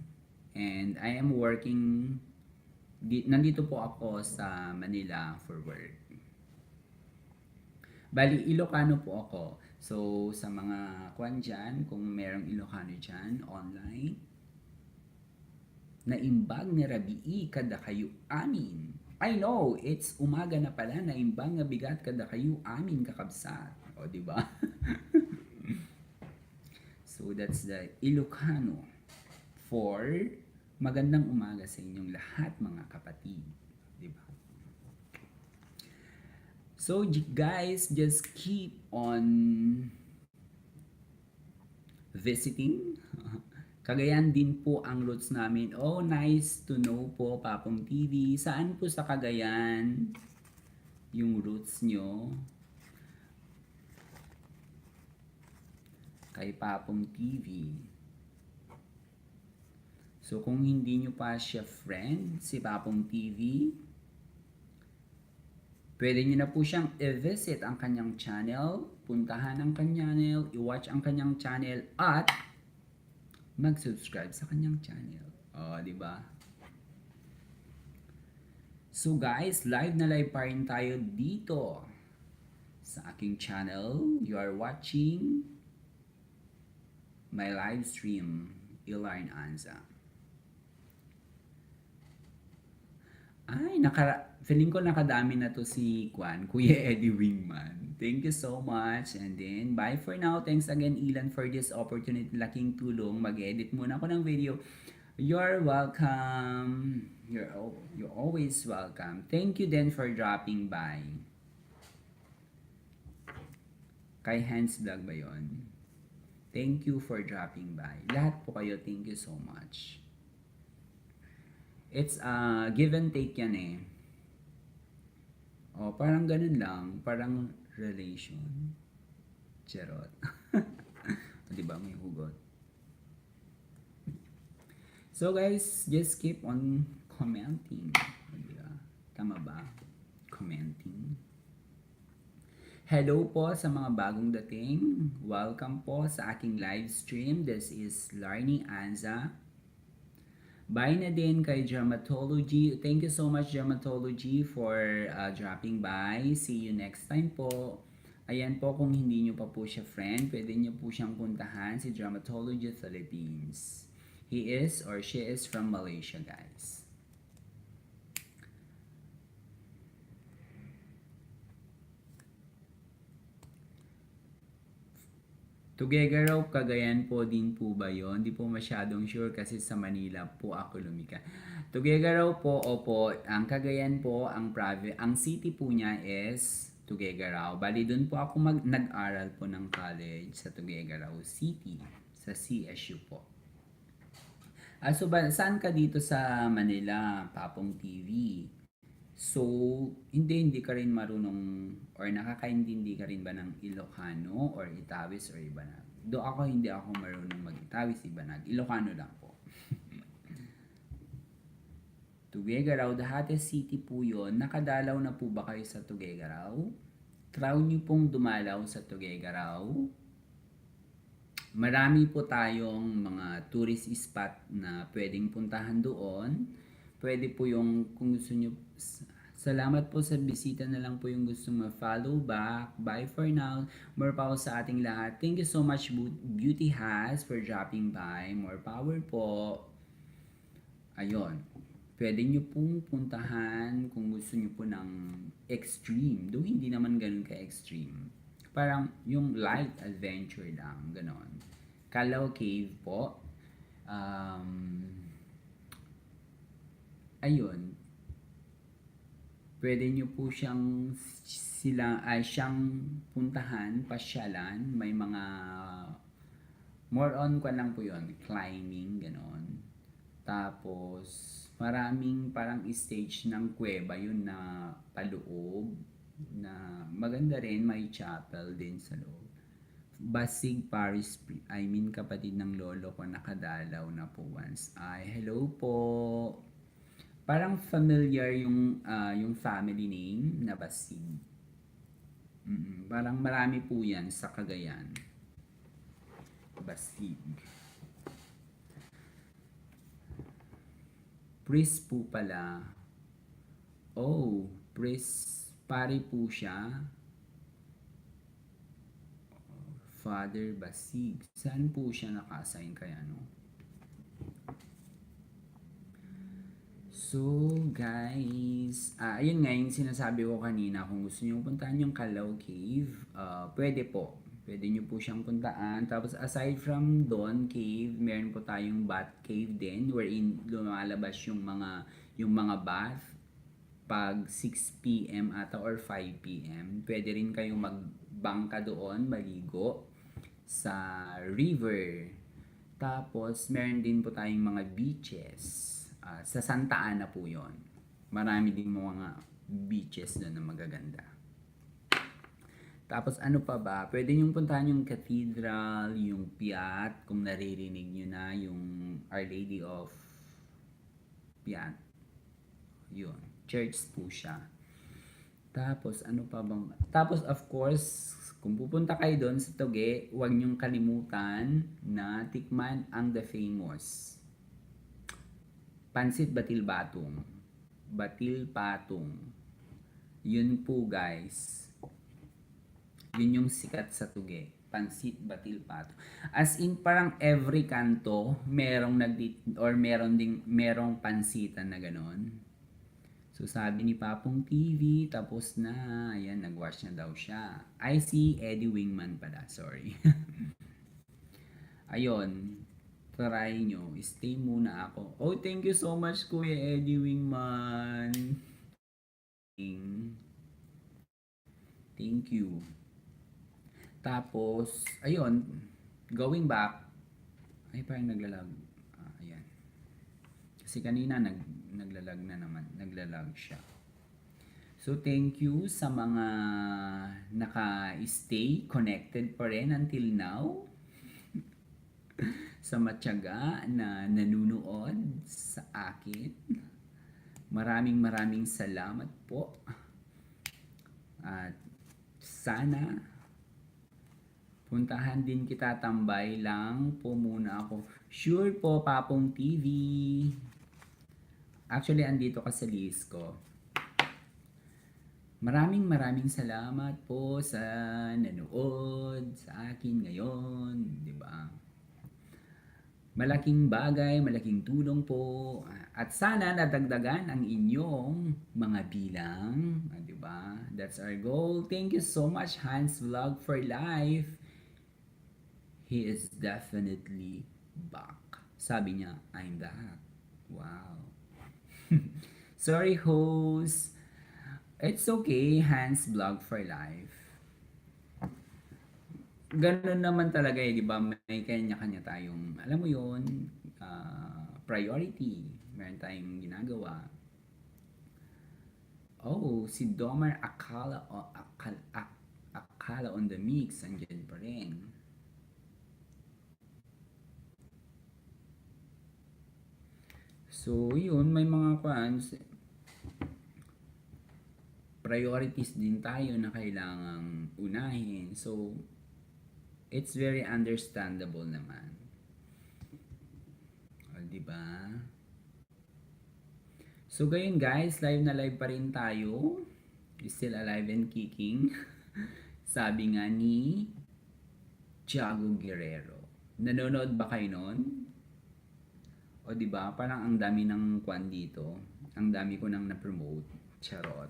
And I am working, nandito po ako sa Manila for work. Bali, Ilocano po ako. So, sa mga kwan dyan, kung merong Ilocano dyan, online, naimbag ni Rabii kada kayo amin. I know, it's umaga na pala, naimbag nga bigat kada kayo amin kakabsat. O, di ba? So that's the Ilocano for magandang umaga sa inyong lahat mga kapatid, di ba? So guys, just keep on visiting. Cagayan din po ang roots namin. Oh, nice to know po, Papong TV. Saan po sa Cagayan yung roots nyo? Kay Papong TV. So, kung hindi nyo pa siya friend, si Papong TV, pwede nyo na po siyang i-visit ang kanyang channel, puntahan ang kanyang channel, i-watch ang kanyang channel, at mag-subscribe sa kanyang channel. O, di ba? So guys, live na live pa rin tayo dito sa aking channel. You are watching my live stream, Ilarn Anza. Ay, feeling ko nakadami na to si Kuya Eddie Wingman. Thank you so much. And then, bye for now. Thanks again, Ilan, for this opportunity. Laking tulong. Mag-edit muna ako ng video. You're welcome. You're always welcome. Thank you then for dropping by. Kay Hans Vlog ba yun? Thank you for dropping by. Lahat po kayo, thank you so much. It's give and take yan eh. O, parang ganun lang. Parang relation. Charot. Diba, may hugot. So guys, just keep on commenting. Diba? Tama ba? Commenting. Hello po sa mga bagong dating. Welcome po sa aking live stream. This is Larnie Anza. Bye na din kay Dermatology. Thank you so much Dermatology for dropping by. See you next time po. Ayan po, kung hindi nyo pa po siya friend, pwede nyo po siyang puntahan si Dermatology Philippines. He is or she is from Malaysia, guys. Tuguegarao, Cagayan po din po ba yon? Di po masyadong sure kasi sa Manila po ako lumika. Tuguegarao po, opo, ang Cagayan po, ang city po niya is Tuguegarao. Bali doon po ako nag-aral po ng college sa Tuguegarao City, sa CSU po. So saan ka dito sa Manila, Papong TV? So, hindi ka rin marunong or nakakaintindi ka rin ba ng Ilocano or Itawis or Ibanag? Do ako hindi ako marunong mag-Itawis, Ibanag. Ilocano lang po. Tuguegarao, Dahate City po yun. Nakadalaw na po ba kayo sa Tuguegarao? Try niyo pong dumalaw sa Tuguegarao. Marami po tayong mga tourist spot na pwedeng puntahan doon. Pwede po yung kung gusto nyo, salamat po sa bisita na lang po yung gusto ma-follow back. Bye for now. More power sa ating lahat. Thank you so much Beauty Has for dropping by. More power po. Ayun. Pwede nyo pong puntahan kung gusto nyo po ng extreme. Though hindi naman ganun ka-extreme. Parang yung light adventure lang. Ganon. Calao Cave po. Ayun, pwede nyo po siyang puntahan, pasyalan, may mga more on ko lang po yon, climbing, ganon. Tapos, maraming parang stage ng kuweba yun na paloob, na maganda rin, may chapel din sa loob. Basig Paris, kapatid ng lolo ko nakadalaw na po once. Hello po. Parang familiar yung family name na Basig. Parang marami po yan sa Cagayan. Basig. Priest po pala. Oh, priest. Pare po siya. Father Basig. Saan po siya naka-assign kaya no? So, guys, ayun nga yung sinasabi ko kanina, kung gusto niyo puntahan yung Calao Cave, pwede po. Pwede niyo po siyang puntaan. Tapos, aside from Dawn Cave, meron po tayong Bat Cave din, wherein lumalabas yung mga bath pag 6 p.m. ata or 5 p.m. Pwede rin kayong magbangka doon, maligo sa river. Tapos, meron din po tayong mga beaches. Sa Santa Ana po yon. Marami din mga beaches doon na magaganda. Tapos ano pa ba? Pwede nyo puntahan yung cathedral, yung Piat, kung naririnig nyo na yung Our Lady of Piat. Yun. Church po siya. Tapos ano pa bang... Tapos of course, kung pupunta kayo doon sa Tugue, huwag nyong kalimutan na tikman ang the famous Pansit Batil Batong. Batil Patong. Yun po guys. Yun yung sikat sa Tugue. Pansit Batil Patong. As in parang every kanto merong merong pansitan na ganon. So sabi ni Papong TV, tapos na. Ayan, nag-watch na daw siya. I see Eddie Wingman pala. Sorry. Ayun. Try nyo. Stay muna ako. Oh, thank you so much, Kuya Eddie Wingman. Thank you. Tapos, ayun, going back, ay parang naglalag. Ayan. Kasi kanina naglalag na naman. Naglalag siya. So, thank you sa mga naka-stay connected pa rin until now. Sa matyaga na nanunood sa akin. Maraming salamat po. At sana puntahan din kita, tambay lang po muna ako. Sure po, Papong TV. Actually, andito ka sa list ko. Maraming salamat po sa nanood sa akin ngayon, di ba? Malaking bagay, malaking tulong po. At sana nadagdagan ang inyong mga bilang, di ba? That's our goal. Thank you so much, Hans Vlog for Life. He is definitely back. Sabi niya, I'm back. Wow. Sorry, host. It's okay, Hans Vlog for Life. Ganun naman talaga eh, di ba? May kanya-kanya tayong, alam mo yon, priority. Meron tayong ginagawa. Oh, si Domar Akala on the mix, andyan pa rin. So, yun, may mga fans, priorities din tayo na kailangang unahin. So, it's very understandable naman. O, diba? So, gayon guys, live na live pa rin tayo. Still alive and kicking. Sabi nga ni Tiago Guerrero. Nanonood ba kayo nun? O, diba? Parang ang dami ng kwan dito. Ang dami ko nang na-promote. Charot.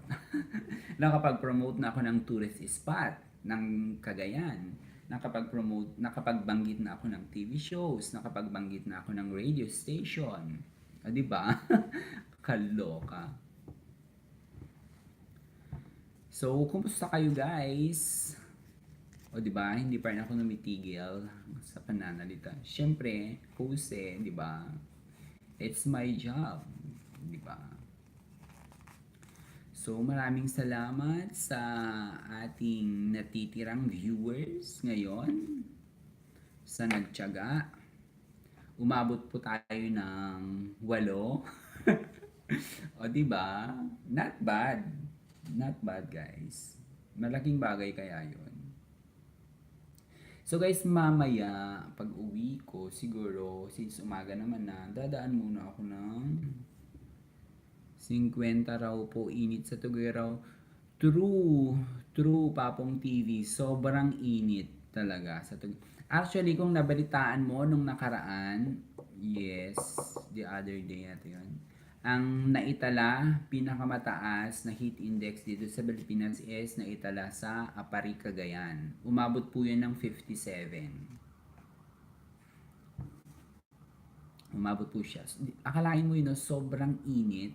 Nakapag-promote na ako ng tourist spot ng Cagayan. Nakapagbanggit na ako ng TV shows. Nakapagbanggit na ako ng radio station. O, diba? Kaloka. So, kumusta kayo guys? O, diba? Hindi pa rin ako numitigil sa pananalita. Siyempre, host eh, diba? It's my job. Diba? So, maraming salamat sa ating natitirang viewers ngayon sa nagtiyaga. Umabot po tayo ng 8. O, diba? Not bad. Not bad, guys. Malaking bagay kaya yun. So, guys, mamaya, pag uwi ko, siguro, since umaga naman na, dadaan muna ako ng 50 raw po init sa Tugueiraw. True, Papong TV. Sobrang init talaga sa Actually, kung nabalitaan mo nung nakaraan, yes, the other day natin yun. Ang naitala, pinakamataas na heat index dito sa Pilipinas is naitala sa Apari, Cagayan. Umabot po yun ng 57. Umabot po siya. Akalain mo yun, no? Sobrang init.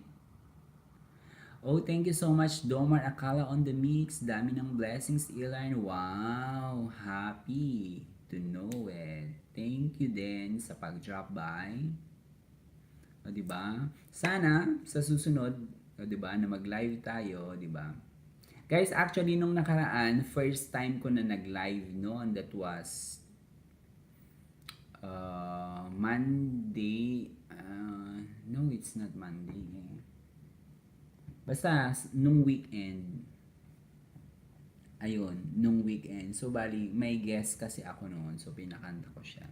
Oh, thank you so much, Domar Akala on the mix. Dami ng blessings, Ilan. Wow, happy to know it. Thank you din sa pag-drop by. O, diba? Sana, sa susunod, o, diba, na mag-live tayo, diba? Guys, actually, nung nakaraan, first time ko na nag-live noon. That was Monday. No, it's not Monday. Basta, nung weekend. Ayun, nung weekend. So, bali, may guest kasi ako noon. So, pinakanta ko siya.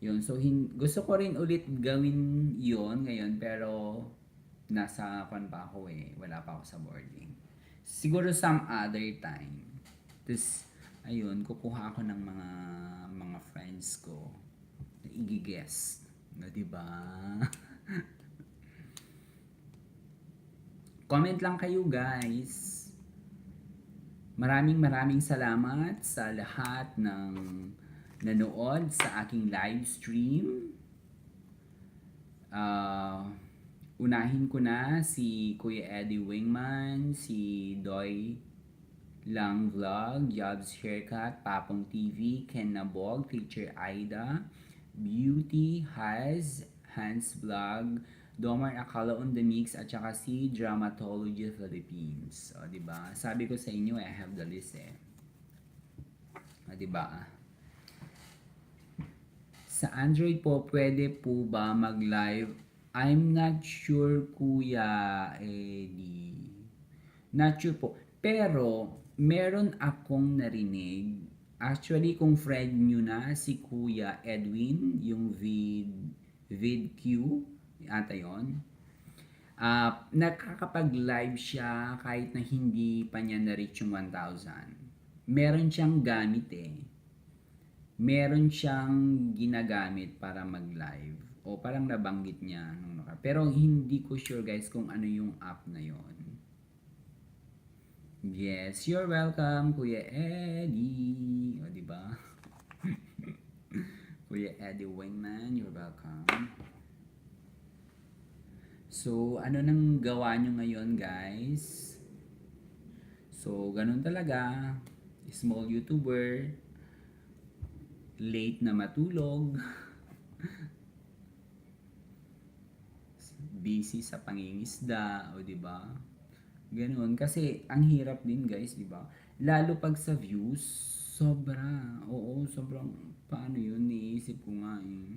Yun. So, gusto ko rin ulit gawin yon ngayon. Pero, nasa pan pa ako eh. Wala pa ako sa boarding. Siguro some other time. Tapos, ayun, kukuha ako ng mga friends ko na i-guest. No, diba? Comment lang kayo guys. Maraming salamat sa lahat ng nanood sa aking live stream. Unahin ko na si Kuya Eddie Wingman, si Doy Lang Vlog, Jobs Haircut, Papong TV, Ken Nabog, Teacher Aida, Beauty Has, Hans Vlog, Domar Akala on the mix, at saka si Dramatology Philippines. O, diba? Sabi ko sa inyo, I have the list eh. O, diba? Sa Android po, pwede po ba mag-live? I'm not sure, Kuya Eddie. Not sure po. Pero, meron akong narinig. Actually, kung friend nyo na si Kuya Edwin, yung VidQ, ata yun. Nakakapag-live siya kahit na hindi pa niya na-reach yung 1,000. Meron siyang gamit eh. Meron siyang ginagamit para mag-live. O parang nabanggit niya pero hindi ko sure guys kung ano yung app na yon. Yes, you're welcome, Kuya Eddie. O, di ba? Kuya Eddie Wingman, you're welcome. So, ano nang gawa nyo ngayon, guys? So, ganun talaga. Small YouTuber. Late na matulog. Busy sa pangingisda, o di ba? Ganun. Kasi, ang hirap din, guys, di ba? Lalo pag sa views, sobra. Oo, sobrang, paano yun? Niisip ko nga eh.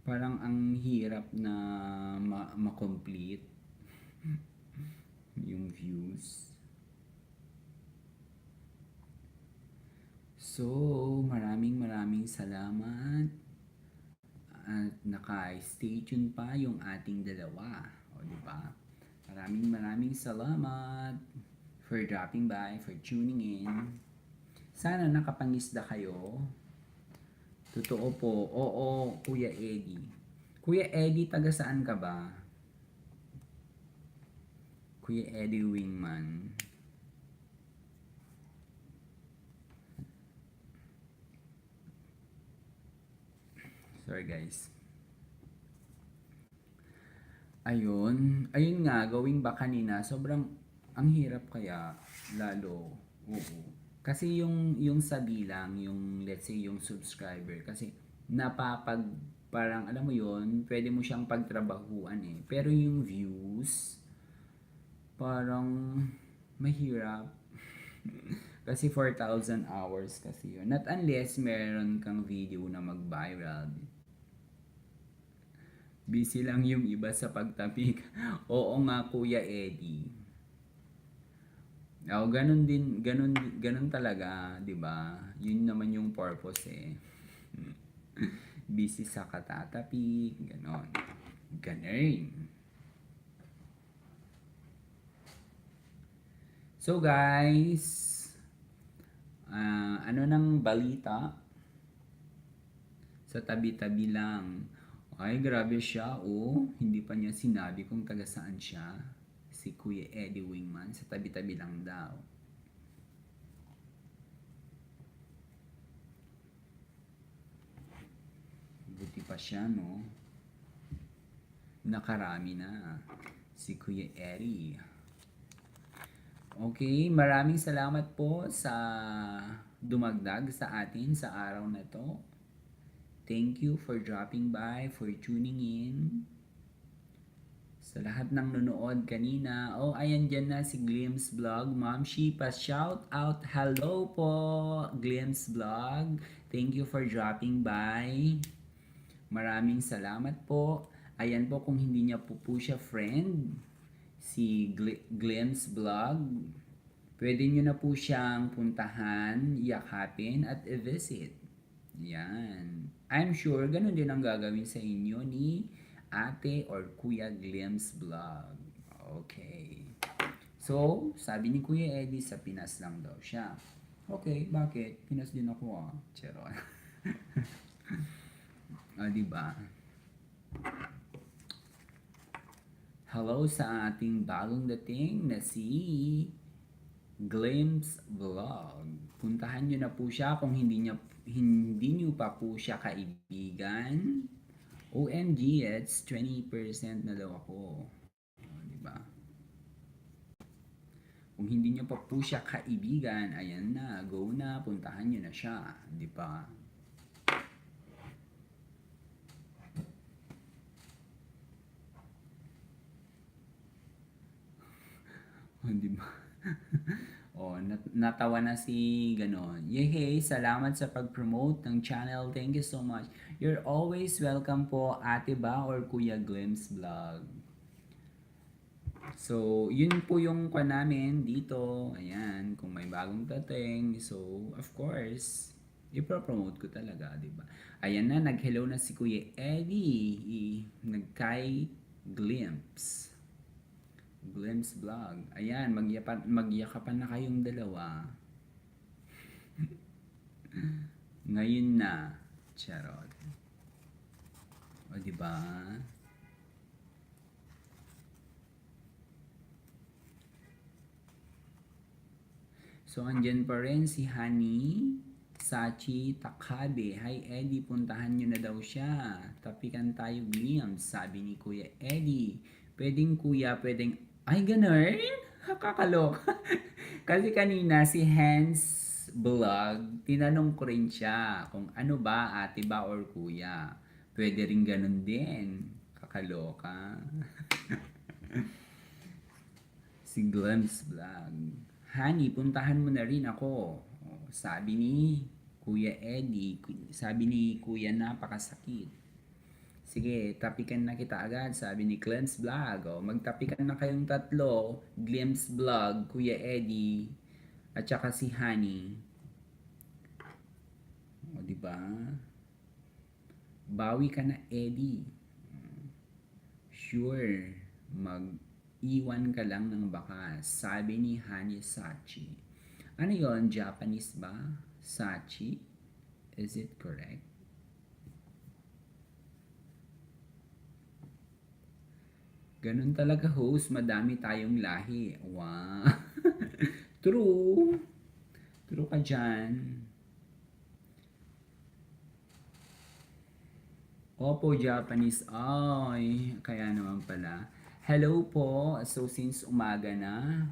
Parang ang hirap na ma-complete yung views. So, maraming salamat at naka-stay tuned pa yung ating dalawa. O, di ba? Maraming salamat for dropping by, for tuning in. Sana nakapangisda kayo. Totoo po. Oo, Kuya Eddie. Kuya Eddie, taga saan ka ba? Kuya Eddie Wingman. Sorry guys. Ayun nga, going back kanina, sobrang ang hirap kaya, lalo, oo. Kasi yung sa bilang, yung let's say yung subscriber, kasi napapag, parang alam mo yon pwede mo siyang pagtrabahuan eh. Pero yung views, parang mahirap. Kasi 4,000 hours kasi yun. Not unless meron kang video na mag-viral. Busy lang yung iba sa pagtapik. Oo nga, Kuya Eddie. Oo, ganun talaga, 'di ba? Yun naman yung purpose eh. Busy sa katatapik, ganon. Ganun. So guys, ano nang balita? Sa tabi-tabi lang. Ay, grabe siya, oh. Hindi pa niya sinabi kung taga saan siya. Si Kuya Eddie Wingman, sa tabi-tabi lang daw. Buti pa siya, no? Nakarami na. Si Kuya Eddie. Okay, maraming salamat po sa dumagdag sa atin sa araw na to. Thank you for dropping by, for tuning in. Sa lahat ng nanonood kanina. Oh, ayan dyan na si Glimpse Vlog. Ma'am Shipa, shout out. Hello po, Glimpse Vlog. Thank you for dropping by. Maraming salamat po. Ayan po, kung hindi niya po siya friend, si Glimpse Vlog, pwede nyo na po siyang puntahan, yakapin, at i-visit. Yan. I'm sure ganun din ang gagawin sa inyo ni Ate or Kuya Glimpse Vlog. Okay. So, sabi ni Kuya Eddie, sa Pinas lang daw siya. Okay, bakit? Pinas din ako ah. Cheron. Diba? Hello sa ating bagong dating na si Glimpse Vlog. Puntahan nyo na po siya kung hindi nyo pa po siya kaibigan. OMG, it's 20% na daw ako. Diba? Kung hindi nyo pa po siya kaibigan, ayan na, go na, puntahan nyo na siya. Diba? Diba? Natawa na si ganon. Yehey, salamat sa pag-promote ng channel. Thank you so much. You're always welcome po, Ate Ba or Kuya Glimpse Vlog. So, yun po yung kwa namin dito. Ayan, kung may bagong dating. So, of course, ipropromote ko talaga, di ba? Ayan na, nag-hello na si Kuya Eddie. Glimpse. Glimpse vlog. Ayan, magyakapan na kayong dalawa. Ngayon na. Charot. O, diba? So, andyan pa rin si Honey Sachi Takabe. Hi, Eddie. Puntahan nyo na daw siya. Tapikan tayo, glimpse. Sabi ni Kuya Eddie. Pwedeng kuya, pwedeng... Ay, ganun? Kakaloka. Kasi kanina si Hans Vlog, tinanong ko rin siya kung ano ba, ate ba or kuya. Pwede rin ganun din. Kakaloka. Si Glimpse Vlog. Honey, puntahan mo na rin ako. Sabi ni Kuya Eddie, sabi ni Kuya napakasakit. Sige, tapikan na kita agad, sabi ni Glimpse Vlog. Magtapikan na kayong tatlo, Glimpse Vlog, Kuya Eddie, at saka si Honey. O, diba? Bawi ka na, Eddie. Sure, mag-iwan ka lang ng bakas, sabi ni Honey Sachi. Ano yon? Japanese ba? Sachi? Is it correct? Ganun talaga, host. Madami tayong lahi. Wow. True. True ka dyan. Opo, Japanese. Ay, kaya naman pala. Hello po. So, since umaga na,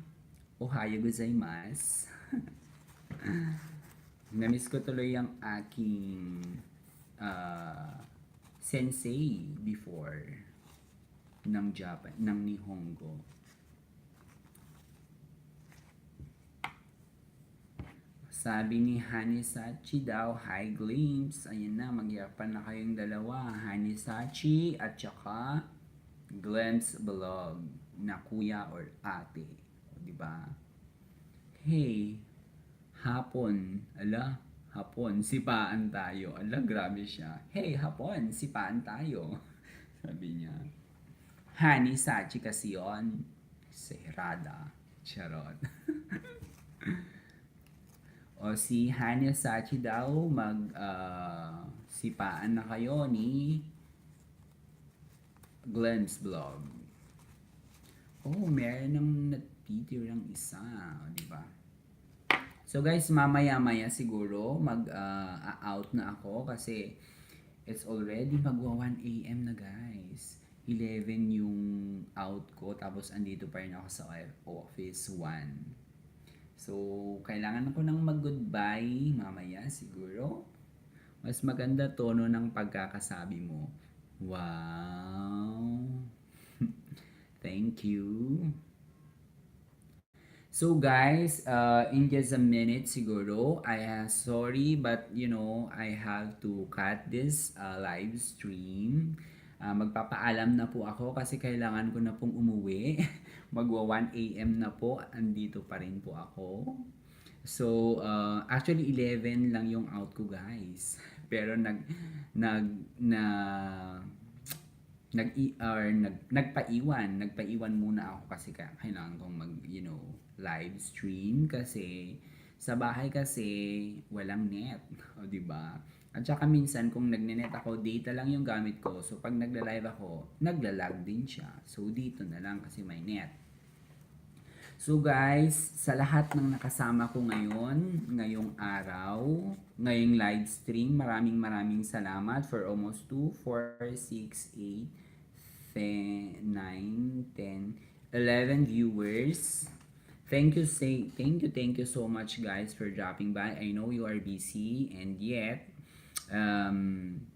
ohayo gozaimasu. Namiss ko tuloy ang aking sensei before ng Japan, ng Nihongo. Sabi ni Hanisachi daw, hi glimpse. Ayan na, magyapan na kayong dalawa. Hanisachi at saka glimpse vlog na kuya or ate. O, diba? Hey, hapon. Ala, hapon, sipaan tayo. Ala, grabe siya. Hey, hapon, sipaan tayo. Sabi niya. Hanisachi kasi yun. Serada. Charot. O si Hanisachi daw, sipaan na kayo ni Glimpse Vlog. Oh, meron ng natitirang isa. O, diba? So guys, mamaya-maya siguro mag-out na ako kasi it's already magwa 1 AM na guys. 11 yung out ko tapos andito pa rin ako sa office 1. So, kailangan ko nang mag-goodbye mamaya siguro. Mas maganda tono ng pagkakasabi mo. Wow! Thank you. So guys, in just a minute siguro, sorry but you know, I have to cut this live stream. Magpapaalam na po ako kasi kailangan ko na pong umuwi. Magwa 1 AM na po, andito pa rin po ako. So, actually 11 lang yung out ko guys. Pero nagpaiwan muna ako kasi kailangan kong live stream kasi sa bahay kasi walang net, o di ba? At saka minsan kung nagne-net ako, data lang yung gamit ko. So pag nagla-live ako, nagla-lag din siya. So dito na lang kasi may net. So guys, sa lahat ng nakasama ko ngayong araw, ngayong live stream, maraming salamat for almost 2, 4, 6, 8, 9, 10, 11 viewers. Thank you so much guys for dropping by. I know you are busy and yet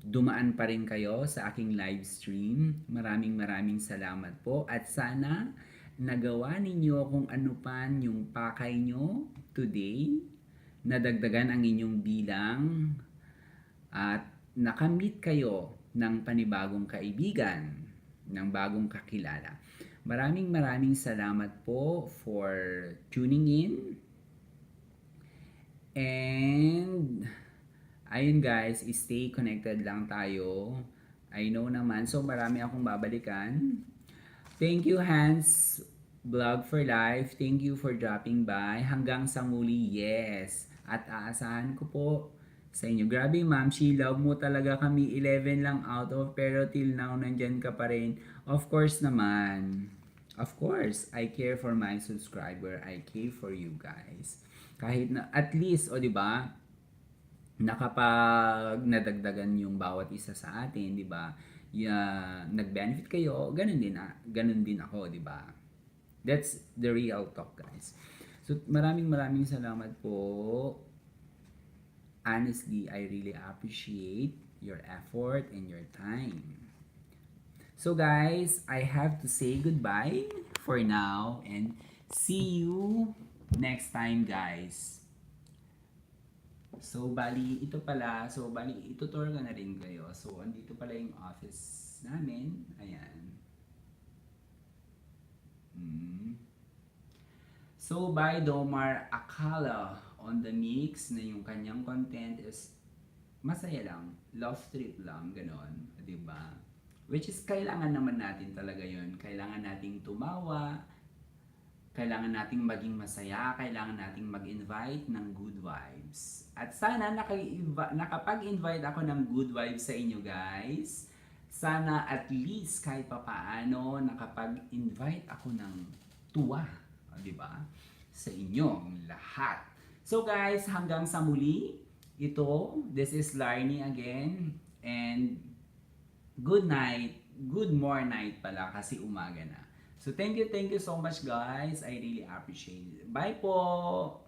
dumaan pa rin kayo sa aking live stream. Maraming salamat po at sana nagawa ninyo kung ano pa yung pakay nyo today, nadagdagan ang inyong bilang at nakamit kayo ng panibagong kaibigan, ng bagong kakilala. Maraming salamat po for tuning in. And ayun guys, stay connected lang tayo. I know naman, so marami akong babalikan. Thank you, Hans Vlog for Life. Thank you for dropping by. Hanggang sa muli, yes. At aasahan ko po sa inyo. Grabe, Ma'am She, love mo talaga kami. 11 lang out of, pero till now, nandyan ka pa rin. Of course naman. Of course, I care for my subscriber. I care for you guys. Kahit na, at least, o di ba, nakapag nadagdagan yung bawat isa sa atin, di ba? Nag-benefit kayo, ganun din ako, di ba? That's the real talk, guys. So, maraming maraming salamat po. Honestly, I really appreciate your effort and your time. So, guys, I have to say goodbye for now and see you next time, guys. So, bali, itutour ko na rin kayo. So, andito pala yung office namin. Ayan. So, by Domar Akala on the mix na yung kanyang content is masaya lang, love trip lang, ganon, 'di ba? Which is kailangan naman natin talaga 'yon. Kailangan nating tumawa, kailangan nating maging masaya, kailangan nating mag-invite ng good vibes. At sana nakapag-invite ako ng good vibes sa inyo, guys. Sana at least kahit papaano nakapag-invite ako ng tuwa, di ba? Sa inyong lahat. So guys, hanggang sa muli, this is Larnie again, and good night, good more night pala kasi umaga na. So thank you so much guys, I really appreciate it. Bye po!